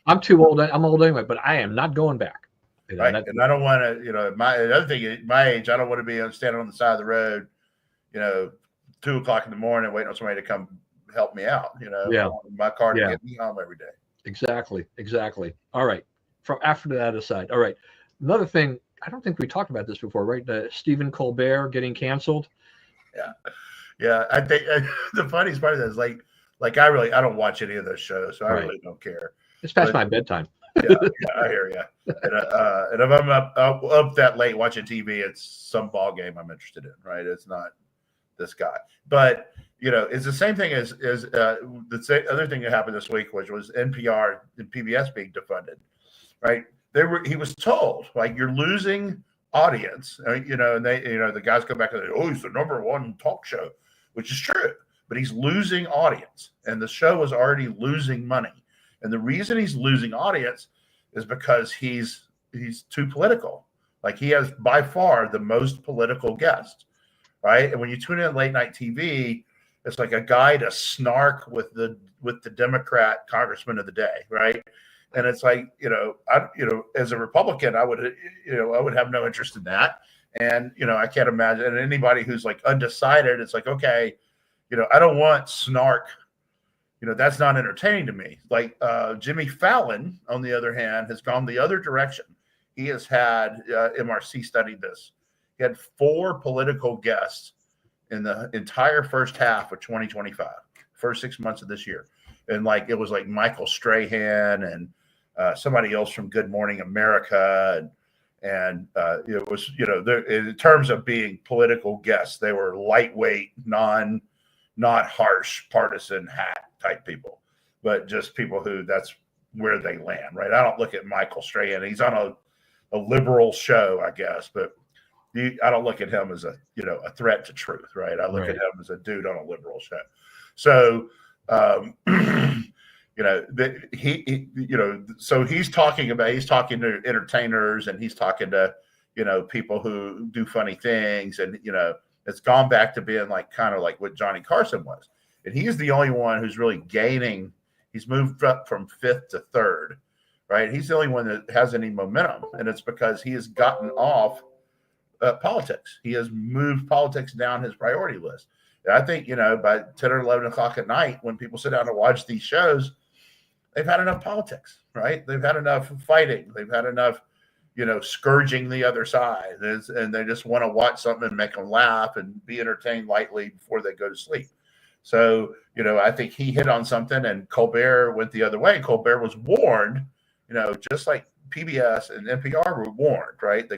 S1: I'm too old. I'm old anyway, but I am not going back. You know,
S2: right. And I don't want to, you know, the other thing at my age, I don't want to be standing on the side of the road, you know, 2 o'clock in the morning waiting on somebody to come help me out. You know,
S1: yeah,
S2: I want my car to
S1: yeah,
S2: get me home every day.
S1: exactly, exactly. All right. From after that aside, all right. Another thing, I don't think we talked about this before, right? The Stephen Colbert getting canceled.
S2: Yeah. Yeah. I think the funniest part of that is like I don't watch any of those shows, so I
S1: Right.
S2: really don't care.
S1: It's past
S2: But
S1: my bedtime.
S2: yeah, I hear you. And if I'm up that late watching TV, it's some ball game I'm interested in, right? It's not this guy. But you know, it's the same thing as the other thing that happened this week, which was NPR and PBS being defunded, right? He was told like you're losing audience, you know, and the guys come back and say, oh, he's the #1 talk show, which is true, but he's losing audience, and the show is already losing money. And the reason he's losing audience is because he's too political. Like he has by far the most political guests, right? And when you tune in late night TV, it's like a guy to snark with the Democrat congressman of the day, right? And it's like, as a Republican, I would have no interest in that. And I can't imagine. And anybody who's like undecided, it's like, okay, I don't want snark. That's not entertaining to me. Like Jimmy Fallon, on the other hand, has gone the other direction. He has had MRC studied this. He had 4 political guests in the entire first half of 2025, first 6 months of this year. And like it was like Michael Strahan and somebody else from Good Morning America. And it was, in terms of being political guests, they were lightweight, not harsh partisan hat type people, but just people who that's where they land, right? I don't look at Michael Strahan. He's on a liberal show, I guess, but I don't look at him as a threat to truth, right? I look at him as a dude on a liberal show. So, so he's talking to entertainers, and he's talking to, people who do funny things, and, it's gone back to being like kind of like what Johnny Carson was. And he's the only one who's really gaining. He's moved up from 5th to 3rd, right? He's the only one that has any momentum. And it's because he has gotten off politics. He has moved politics down his priority list. And I think, by 10 or 11 o'clock at night, when people sit down to watch these shows, they've had enough politics, right? They've had enough fighting. They've had enough, scourging the other side. And they just want to watch something and make them laugh and be entertained lightly before they go to sleep. So, I think he hit on something, and Colbert went the other way. Colbert was warned, just like PBS and NPR were warned, right?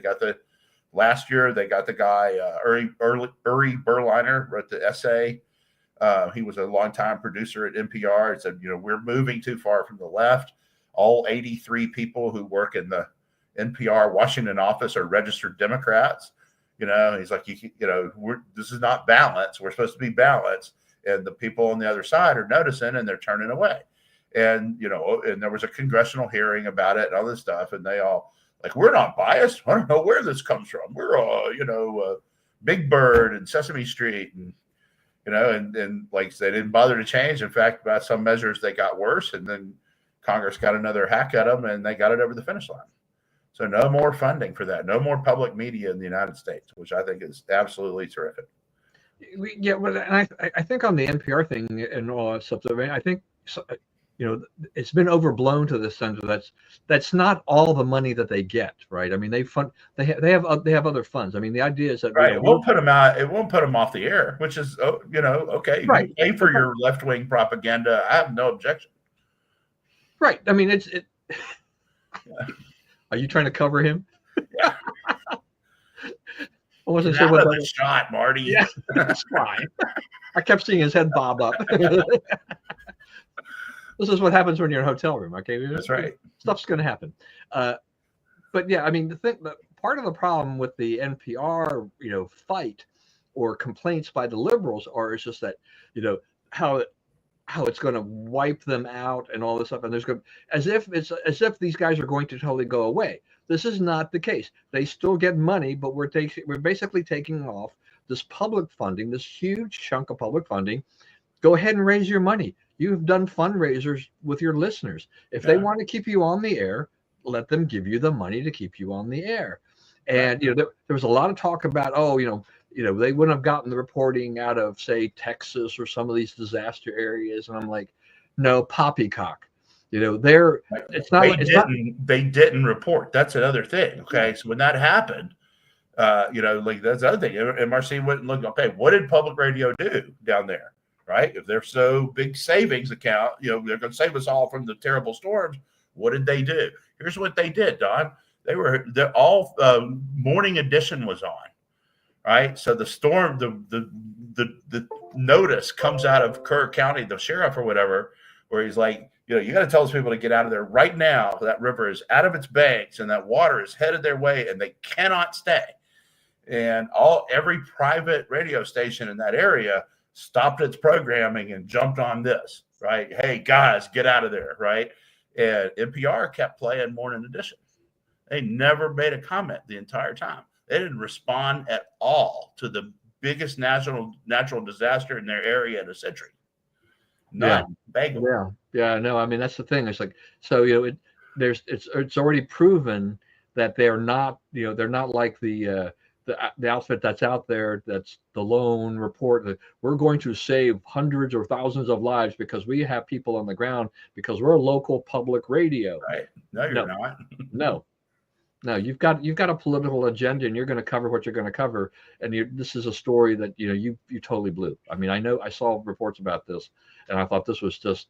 S2: Last year, they got the guy, Uri Berliner, wrote the essay. He was a longtime producer at NPR. It said, we're moving too far from the left. All 83 people who work in the NPR Washington office are registered Democrats. He's like, this is not balance. We're supposed to be balanced. And the people on the other side are noticing, and they're turning away. And, and there was a congressional hearing about it and all this stuff. And they all, like, we're not biased. I don't know where this comes from. We're, Big Bird and Sesame Street. And, and like they didn't bother to change. In fact, by some measures, they got worse. And then Congress got another hack at them, and they got it over the finish line. So no more funding for that. No more public media in the United States, which I think is absolutely terrific.
S1: Yeah, well, and I think on the NPR thing and all that stuff, I think, it's been overblown to the sense that that's not all the money that they get, right? I mean, they have other funds. I mean, the idea is that
S2: it won't put them out. It won't put them off the air, which is okay.
S1: Right.
S2: You pay for your left-wing propaganda. I have no objection.
S1: Right. I mean, Are you trying to cover him?
S2: Yeah.
S1: I wasn't sure what
S2: the shot, Marty.
S1: Yeah, that's fine. I kept seeing his head bob up. This is what happens when you're in a hotel room. Okay,
S2: that's right.
S1: Stuff's going to happen. But yeah, I mean, the part of the problem with the NPR, fight or complaints by the liberals is just that, how it's going to wipe them out and all this stuff, and there's going as if these guys are going to totally go away. This is not the case. They still get money, but we're basically taking off this public funding, this huge chunk of public funding. Go ahead and raise your money. You've done fundraisers with your listeners. If they want to keep you on the air, let them give you the money to keep you on the air. And there was a lot of talk about, they wouldn't have gotten the reporting out of, say, Texas or some of these disaster areas. And I'm like, no, poppycock.
S2: They didn't report. That's another thing. Okay, so when that happened, like that's the other thing. MRC wouldn't look. Okay, what did public radio do down there? Right? If they're so big savings account, they're going to save us all from the terrible storms. What did they do? Here's what they did, Don. Morning edition was on, right? So the storm, the notice comes out of Kerr County, the sheriff or whatever, where he's like, you got to tell those people to get out of there right now. That river is out of its banks and that water is headed their way and they cannot stay. And every private radio station in that area stopped its programming and jumped on this, right? Hey, guys, get out of there, right? And NPR kept playing Morning Edition. They never made a comment the entire time. They didn't respond at all to the biggest natural disaster in their area in a century. None.
S1: Yeah. No, I mean, that's the thing. It's like, so, it's already proven that they're not like the outfit that's out there. That's the lone report that we're going to save hundreds or thousands of lives because we have people on the ground because we're a local public radio.
S2: Right. No, you're not.
S1: No, you've got a political agenda and you're going to cover what you're going to cover. And this is a story that, you totally blew. I mean, I saw reports about this and I thought this was just,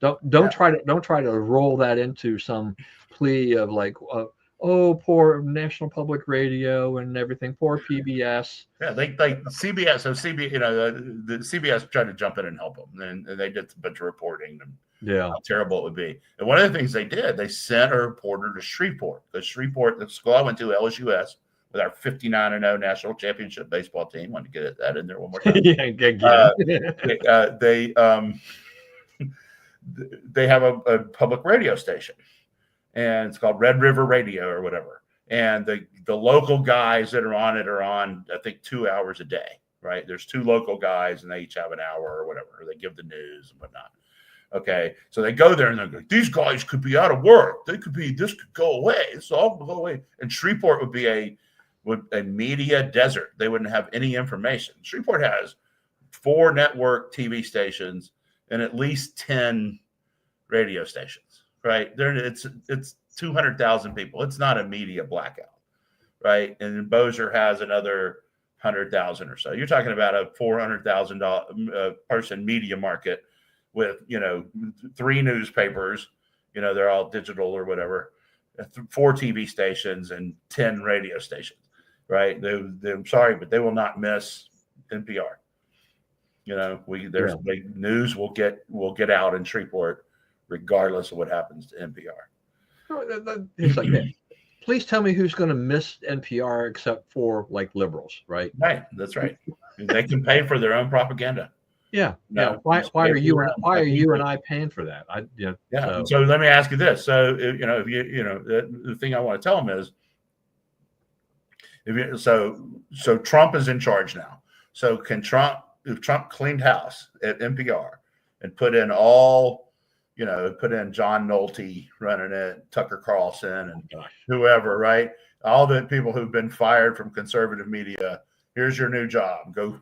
S1: don't try to roll that into some plea of like, oh, poor National Public Radio and everything, poor PBS.
S2: Yeah, like CBS. So CBS, the CBS tried to jump in and help them, and they did a bunch of reporting and how terrible it would be. And one of the things they did, they sent a reporter to Shreveport. The school I went to, LSUS, with our 59-0 national championship baseball team. Want to get that in there one more time? They have a public radio station. And it's called Red River Radio or whatever. And the local guys that are on it are on, I think, 2 hours a day, right? There's 2 local guys and they each have an hour or whatever. Or they give the news and whatnot. Okay. So they go there and they're like, these guys could be out of work. This could go away. This all could go away. And Shreveport would be a media desert. They wouldn't have any information. Shreveport has 4 network TV stations and at least 10 radio stations. Right there, it's 200,000 people. It's not a media blackout, right? And Bossier has another 100,000 or so. You're talking about a $400,000 person media market with 3 newspapers. They're all digital or whatever. 4 TV stations and 10 radio stations, right? I'm sorry, but they will not miss NPR. News will get out in Shreveport, regardless of what happens to NPR.
S1: It's like, please tell me who's going to miss NPR except for like liberals, right?
S2: Right, that's right. They can pay for their own propaganda.
S1: Yeah. Why are you and I paying for that?
S2: So let me ask you this. So the thing I want to tell them is, so Trump is in charge now. So if Trump cleaned house at NPR and put in John Nolte running it, Tucker Carlson, and whoever, right? All the people who've been fired from conservative media. Here's your new job. Go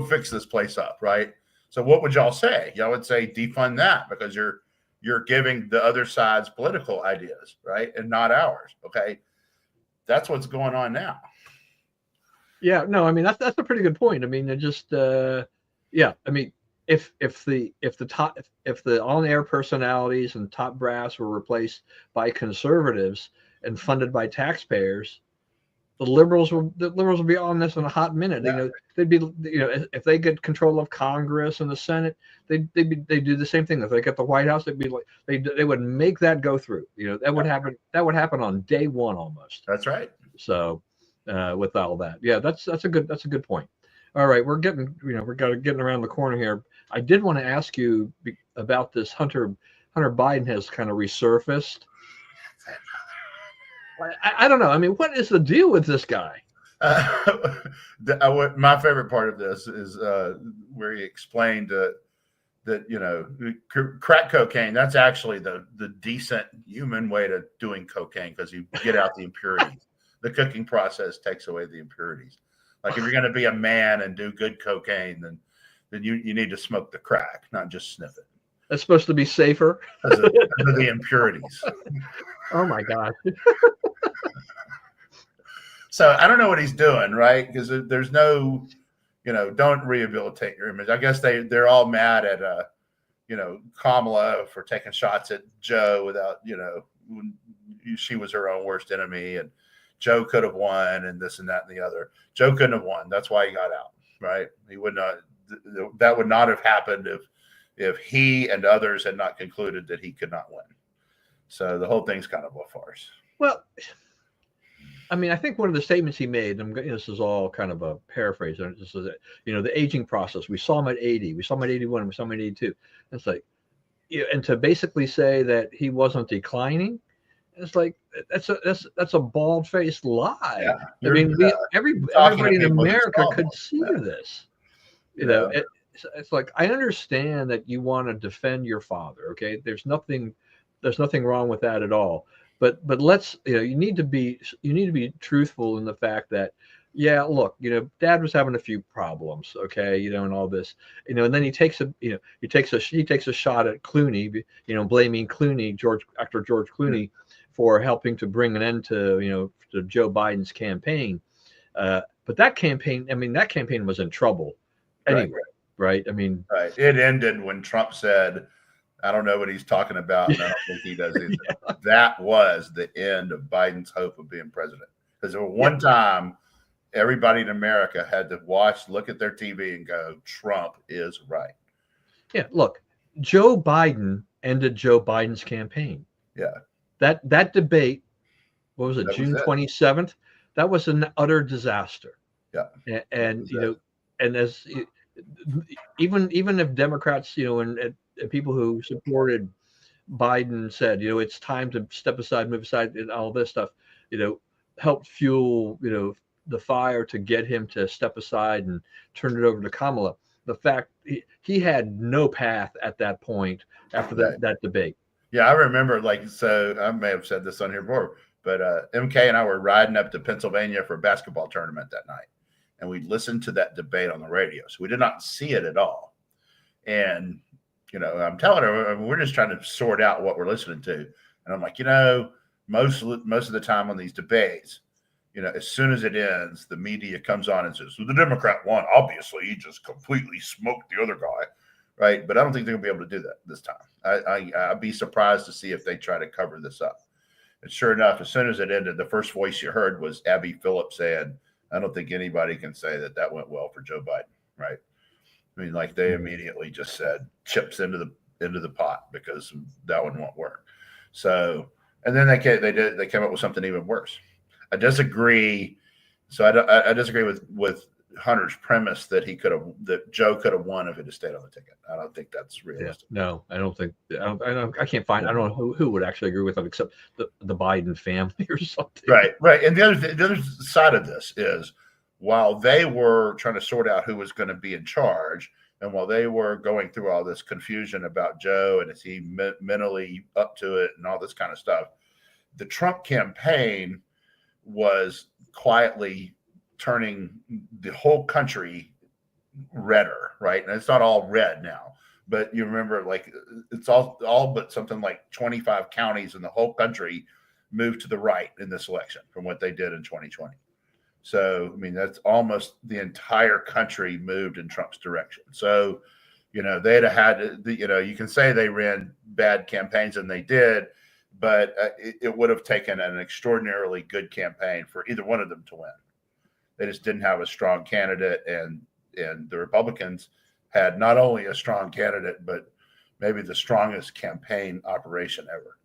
S2: fix this place up, right? So what would y'all say? Y'all would say defund that because you're giving the other side's political ideas, right, and not ours. Okay, that's what's going on now.
S1: Yeah, no, I mean that's a pretty good point. I mean, it just I mean. If the on-air personalities and top brass were replaced by conservatives and funded by taxpayers, the liberals will be on this in a hot minute.
S2: Yeah.
S1: They'd be if they get control of Congress and the Senate, they do the same thing. If they get the White House, they'd be like they would make that go through. That would happen. That would happen on day one almost.
S2: That's right.
S1: So with all that, that's a good point. All right, we're getting around the corner here. I did want to ask you about this Hunter Biden has kind of resurfaced. I don't know. I mean, what is the deal with this guy?
S2: My favorite part of this is where he explained that, crack cocaine, that's actually the decent human way to doing cocaine, because you get out the impurities. The cooking process takes away the impurities. Like if you're going to be a man and do good cocaine, then you need to smoke the crack, not just sniff it.
S1: That's supposed to be safer.
S2: Because of the impurities.
S1: Oh my God.
S2: So I don't know what he's doing, right? Because there's no, don't rehabilitate your image. I guess they're all mad at, Kamala for taking shots at Joe without, when she was her own worst enemy, and Joe could have won, and this and that and the other. Joe couldn't have won. That's why he got out, right? He would not. That would not have happened if he and others had not concluded that he could not win. So the whole thing's kind of a farce.
S1: Well, I mean, I think one of the statements he made, this is all kind of a paraphrase, and this is the aging process. We saw him at 80, we saw him at 81, we saw him at 82. It's like, and to basically say that he wasn't declining, it's like that's a bald-faced lie.
S2: Yeah,
S1: I mean, everybody in America could see this. It's like, I understand that you want to defend your father. Okay, there's nothing wrong with that at all. But let's, you need to be truthful in the fact that, yeah, look, Dad was having a few problems, okay, and all this, and then he takes a shot at Clooney, blaming Clooney, actor George Clooney, for helping to bring an end to, to Joe Biden's campaign. But that campaign was in trouble anyway, right? I mean,
S2: right. It ended when Trump said, I don't know what he's talking about, and I don't think he does either. Yeah. That was the end of Biden's hope of being president. Because there was one time everybody in America had to look at their TV and go, Trump is right.
S1: Yeah, look, Joe Biden ended Joe Biden's campaign.
S2: Yeah.
S1: That debate, what was it, June 27th? That was an utter disaster.
S2: Yeah.
S1: And and as even if Democrats, and people who supported Biden said, it's time to step aside, move aside, and all this stuff, helped fuel, the fire to get him to step aside and turn it over to Kamala. The fact he had no path at that point after that debate.
S2: Yeah, I remember, so I may have said this on here before, but MK and I were riding up to Pennsylvania for a basketball tournament that night, and we listened to that debate on the radio. So we did not see it at all. And I'm telling her, we're just trying to sort out what we're listening to. And I'm like, most of the time on these debates, as soon as it ends, the media comes on and says, well, the Democrat won. Obviously, he just completely smoked the other guy, right? But I don't think they're going to be able to do that this time. I'd be surprised to see if they try to cover this up. And sure enough, as soon as it ended, the first voice you heard was Abby Phillips saying, I don't think anybody can say that went well for Joe Biden, right? I mean, they immediately just said chips into the pot because that one won't work. So, and then they came up with something even worse. I disagree. So I disagree with Hunter's premise that Joe could have won if it had stayed on the ticket. I don't think that's realistic.
S1: Yeah, no, I don't think. I can't find. I don't know who would actually agree with that except the Biden family or something.
S2: Right. And the other side of this is, while they were trying to sort out who was going to be in charge, and while they were going through all this confusion about Joe and is he mentally up to it and all this kind of stuff, the Trump campaign was quietly turning the whole country redder, right? And it's not all red now, but you remember, it's all but something like 25 counties in the whole country moved to the right in this election from what they did in 2020. So, I mean, that's almost the entire country moved in Trump's direction. So, they'd have had, you can say they ran bad campaigns, and they did, but it would have taken an extraordinarily good campaign for either one of them to win. They just didn't have a strong candidate, and the Republicans had not only a strong candidate, but maybe the strongest campaign operation ever.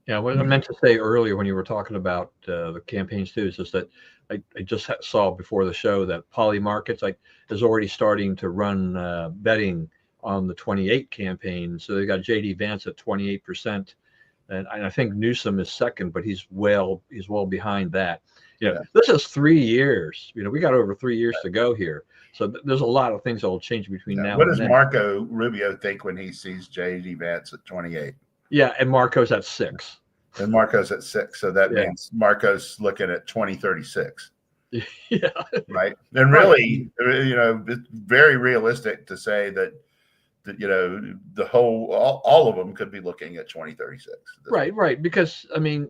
S1: Yeah, what I meant to say earlier when you were talking about the campaigns too is just that I just saw before the show that Poly Markets is already starting to run betting on the 28 campaign. So they got J.D. Vance at 28%, and I think Newsom is second, but he's well behind that.
S2: Yeah.
S1: This is 3 years. We got over 3 years to go here. So there's a lot of things that will change between now
S2: What
S1: and
S2: does
S1: then.
S2: Marco Rubio think when he sees J.D. Vance at 28?
S1: Yeah, and Marco's at 6.
S2: And Marco's at 6, so that
S1: Yeah.
S2: means Marco's looking at 2036.
S1: Yeah.
S2: Right. And really, it's very realistic to say that the whole all of them could be looking at 2036.
S1: Right. Because I mean,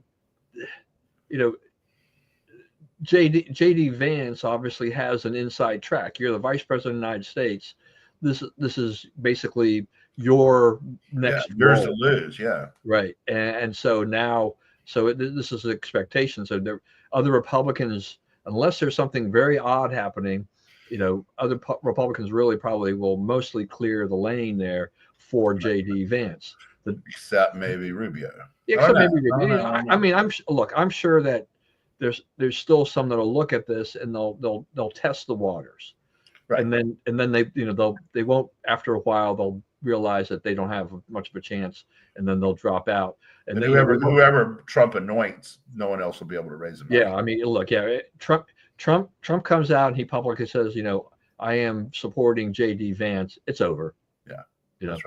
S1: JD Vance obviously has an inside track. You're the vice president of the United States. This is basically your next
S2: yours to
S1: role.
S2: lose. Yeah.
S1: Right. And so now, this is the expectation. So other Republicans, unless there's something very odd happening, other Republicans really probably will mostly clear the lane there for JD Vance.
S2: Except maybe Rubio.
S1: Yeah, except maybe Rubio. I mean, I'm sure that there's still some that'll look at this and they'll test the waters.
S2: Right.
S1: And then they won't, after a while they'll realize that they don't have much of a chance, and then they'll drop out.
S2: And whoever Trump anoints, no one else will be able to raise them.
S1: Yeah, I mean, look, Trump comes out and he publicly says, I am supporting JD Vance. It's over.
S2: Yeah,
S1: that's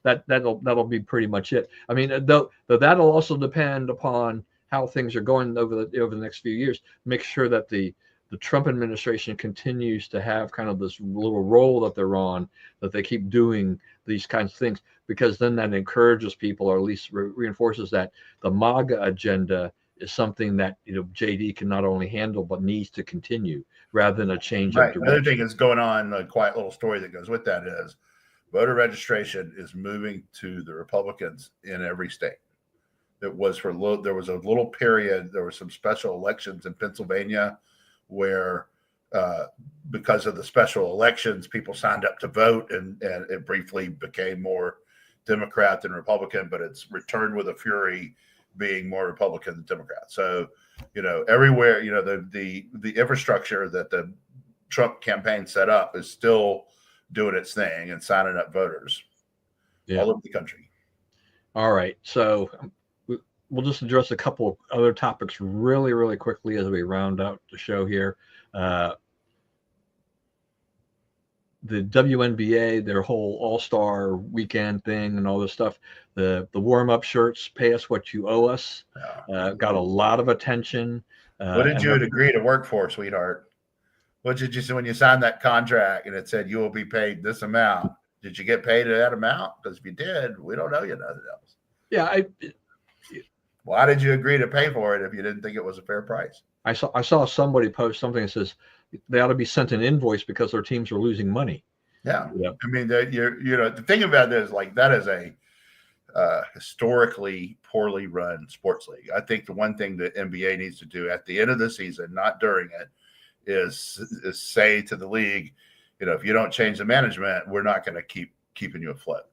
S1: right. That'll be pretty much it. I mean, though that'll also depend upon how things are going over the next few years. Make sure that the Trump administration continues to have kind of this little role that they're on, that they keep doing these kinds of things, because then that encourages people, or at least reinforces that the MAGA agenda is something that JD can not only handle but needs to continue, rather than a change of direction.
S2: Another thing that's going on, a quiet little story that goes with that, is voter registration is moving to the Republicans in every state. There was a little period, there were some special elections in Pennsylvania where because of the special elections, people signed up to vote, and it briefly became more Democrat than Republican, but it's returned with a fury, being more Republican than Democrat. So, everywhere, the infrastructure that the Trump campaign set up is still doing its thing and signing up voters all over the country.
S1: All right. So we'll just address a couple other topics really, really quickly as we round out the show here. The WNBA, their whole All-Star weekend thing and all this stuff, the warm-up shirts, pay us what you owe us, got a lot of attention.
S2: What did you agree to work for, sweetheart? What did you say when you signed that contract and it said you will be paid this amount? Did you get paid that amount? Because if you did, we don't owe you nothing else.
S1: Yeah.
S2: Why did you agree to pay for it if you didn't think it was a fair price?
S1: I saw somebody post something that says they ought to be sent an invoice because their teams are losing money.
S2: Yeah. I mean, the thing about this is, like, that is a historically poorly run sports league. I think the one thing the NBA needs to do at the end of the season, not during it, is say to the league, if you don't change the management, we're not going to keep keeping you afloat,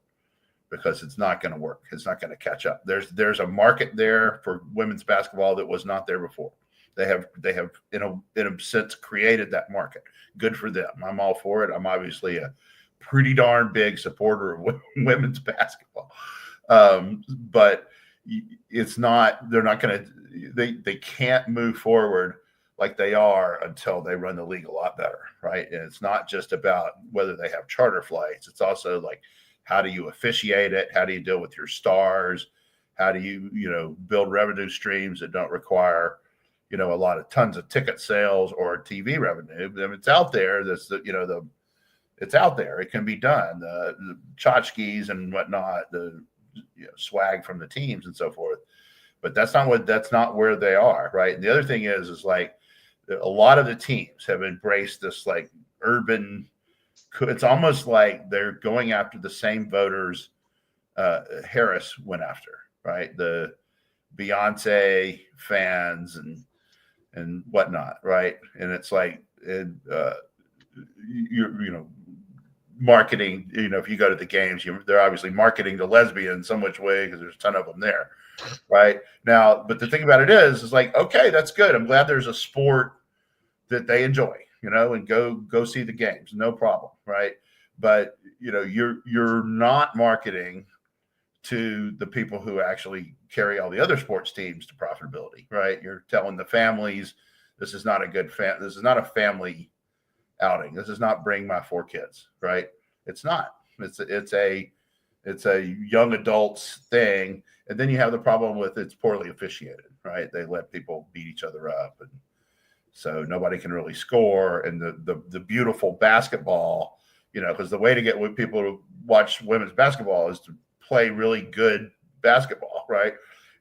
S2: because it's not going to work. It's not going to catch up. There's a market there for women's basketball that was not there before. They have in a sense created that market. Good for them. I'm all for it. I'm obviously a pretty darn big supporter of women's basketball, but it's not. They're not going to. They can't move forward like they are until they run the league a lot better, right? And it's not just about whether they have charter flights. It's also like, how do you officiate it? How do you deal with your stars? How do you build revenue streams that don't require a lot of tons of ticket sales or TV revenue? I mean, it's out there. It's out there. It can be done. The tchotchkes and whatnot, the swag from the teams and so forth. But that's not where they are, right? And the other thing is like, a lot of the teams have embraced this like urban. It's almost like they're going after the same voters Harris went after, right? The Beyonce fans and whatnot, right? And it's like marketing. If you go to the games, they're obviously marketing to lesbians in some which way, because there's a ton of them there, right? Now, but the thing about it is like, okay, that's good. I'm glad there's a sport that they enjoy, and go see the games, no problem, right? But you're not marketing to the people who actually carry all the other sports teams to profitability, right? You're telling the families This is not a good This is not a family outing. This is not bring my 4 kids, right? It's not. It's a young adults thing, and then you have the problem with it's poorly officiated, right? They let people beat each other up, and so nobody can really score. And the beautiful basketball, because the way to get people to watch women's basketball is to play really good basketball, right?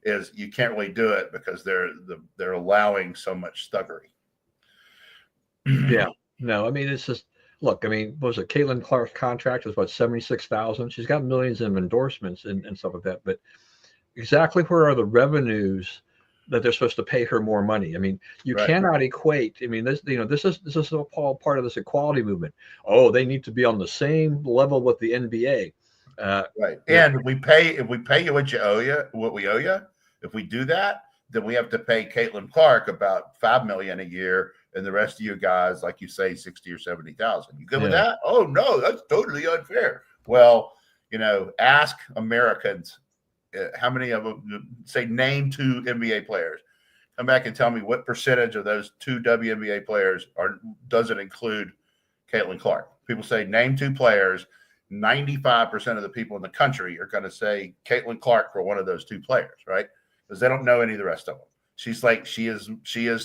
S2: Is you can't really do it because they're allowing so much thuggery.
S1: Yeah. No, I mean, it's just, look, I mean, what was it? Caitlin Clark's contract is what, 76,000? She's got millions of endorsements and stuff like that. But exactly where are the revenues that they're supposed to pay her more money? I mean, you cannot equate. I mean, this is all part of this equality movement. Oh, they need to be on the same level with the NBA.
S2: Right. And if we pay you what we owe you, if we do that, then we have to pay Caitlin Clark about $5 million a year, and the rest of you guys, like you say, 60 or 70,000. You good with that? Oh no, that's totally unfair. Well, ask Americans how many of them say name 2 NBA players. Come back and tell me what percentage of those 2 WNBA players doesn't include Caitlin Clark. People say name 2 players. 95% of the people in the country are going to say Caitlin Clark for one of those 2 players, right? Because they don't know any of the rest of them. She's like she is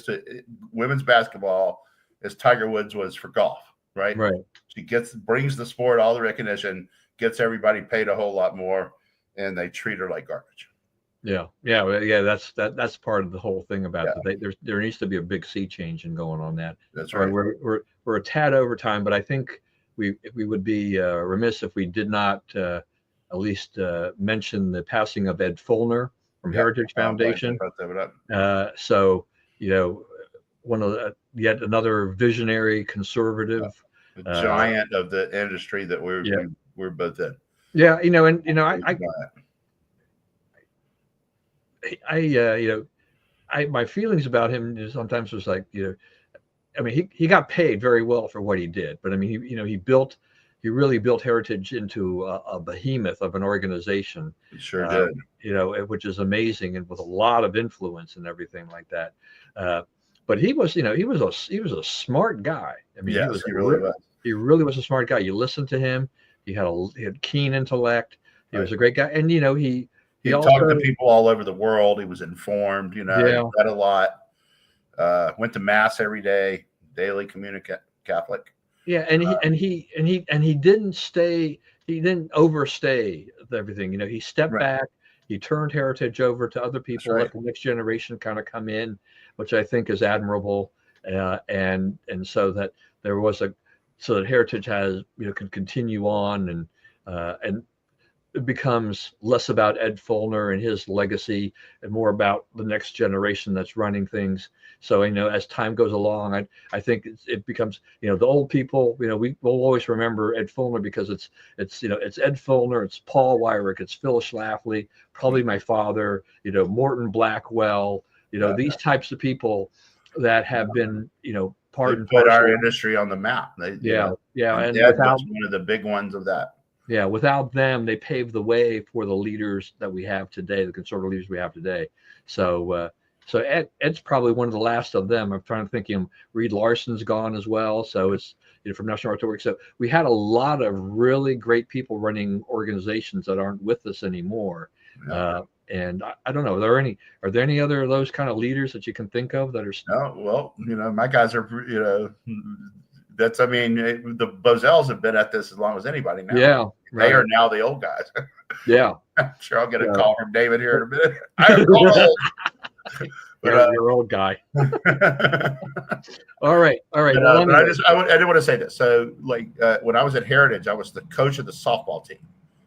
S2: to women's basketball as Tiger Woods was for golf, right?
S1: Right.
S2: She brings the sport all the recognition, gets everybody paid a whole lot more, and they treat her like garbage.
S1: Yeah. That's part of the whole thing about it. There needs to be a big sea change in going on that.
S2: That's right.
S1: We're a tad over time, but I think we would be remiss if we did not at least mention the passing of Ed Feulner from Heritage Foundation. So one of yet another visionary conservative,
S2: giant of the industry that we're both in.
S1: Yeah, my feelings about him sometimes was like, I mean, he got paid very well for what he did, but I mean, he really built Heritage into a behemoth of an organization.
S2: He sure did.
S1: Which is amazing, and with a lot of influence and everything like that. But he was a smart guy. I mean,
S2: yes, he really was.
S1: He really was a smart guy. You listened to him. He had keen intellect. He was a great guy, and he also
S2: talked to people all over the world. He was informed. He read a lot. Went to mass every day, daily Catholic.
S1: Yeah, and he didn't overstay everything. He stepped back. He turned Heritage over to other people, let the next generation kind of come in, which I think is admirable. And so that there was so that Heritage can continue on, and it becomes less about Ed Feulner and his legacy and more about the next generation that's running things. So, as time goes along, I think it becomes, the old people, we will always remember Ed Feulner because it's Ed Feulner, it's Paul Weyrich, it's Phil Schlafly, probably my father, Morton Blackwell, these types of people that have been, part and
S2: put our industry on the map.
S1: And
S2: without one of the big ones of that.
S1: Yeah, without them, they paved the way for the leaders that we have today, the conservative leaders we have today. So Ed's probably one of the last of them. I'm trying to think. Reed Larson's gone as well. So it's from National Art to Work. So we had a lot of really great people running organizations that aren't with us anymore. Yeah. And I don't know. Are there any other of those kind of leaders that you can think of that are?
S2: No, well, my guys are, the Bozels have been at this as long as anybody now.
S1: Yeah.
S2: They are now the old guys.
S1: Yeah.
S2: I'm sure I'll get a call from David here in a minute. I am old.
S1: You're old guy. All right.
S2: But, I didn't want to say this. So when I was at Heritage, I was the coach of the softball team,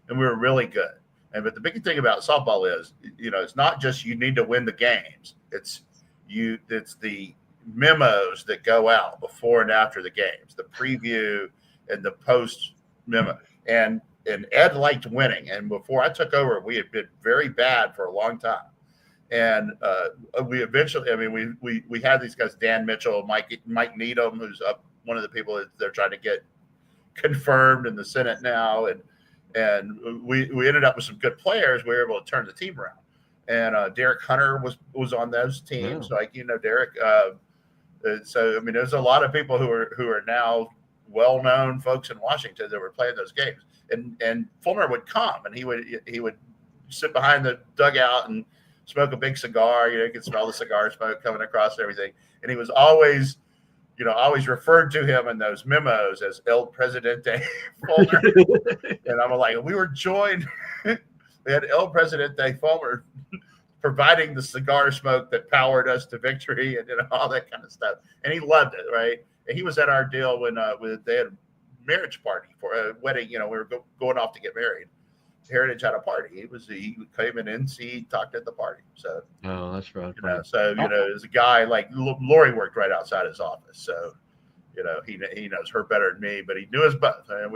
S2: and we were really good. But the big thing about softball is, it's not just you need to win the games. It's the memos that go out before and after the games, the preview and the post memo. And Ed liked winning. And before I took over, we had been very bad for a long time. And we eventually, we had these guys, Dan Mitchell, Mike Needham, who's up, one of the people that they're trying to get confirmed in the Senate now. And we ended up with some good players. We were able to turn the team around. And Derek Hunter was on those teams.
S1: Yeah.
S2: Derek, So I mean, there's a lot of people who are now well-known folks in Washington that were playing those games, and Feulner would come and he would sit behind the dugout and smoke a big cigar. You could smell the cigar smoke coming across and everything, and he was always always referred to him in those memos as El Presidente Feulner. And I'm like, we were joined. We had El Presidente Feulner providing the cigar smoke that powered us to victory and all that kind of stuff. And he loved it, right? And he was at our deal when they had a marriage party for a wedding. We were going off to get married. Heritage had a party. He came in and talked at the party. So
S1: that's right.
S2: There's a guy like Lori worked right outside his office. So he knows her better than me, but he knew us both. And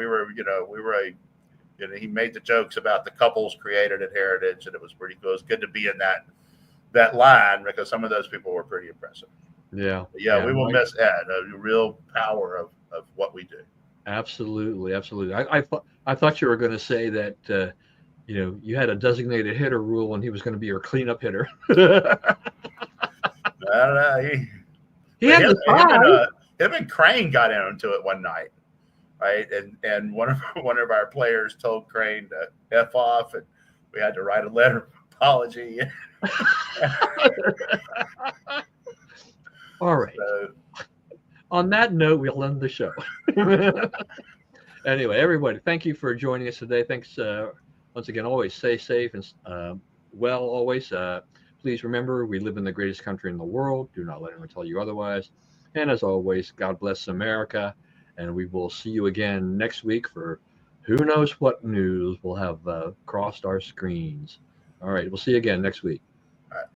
S2: he made the jokes about the couples created at Heritage, and it was pretty cool. It was good to be in that line because some of those people were pretty impressive.
S1: Yeah.
S2: We will miss Ed, a real power of what we do.
S1: Absolutely. I thought you were going to say that you had a designated hitter rule and he was going to be your cleanup hitter.
S2: I don't know. Him and Crane got into it one night, right? And one of our players told Crane to F off, and we had to write a letter of apology.
S1: All right. So, on that note, we'll end the show. Anyway, everybody, thank you for joining us today. Thanks once again. Always stay safe and well. Always. Please remember, we live in the greatest country in the world. Do not let anyone tell you otherwise. And as always, God bless America. And we will see you again next week for who knows what news will have crossed our screens. All right, we'll see you again next week.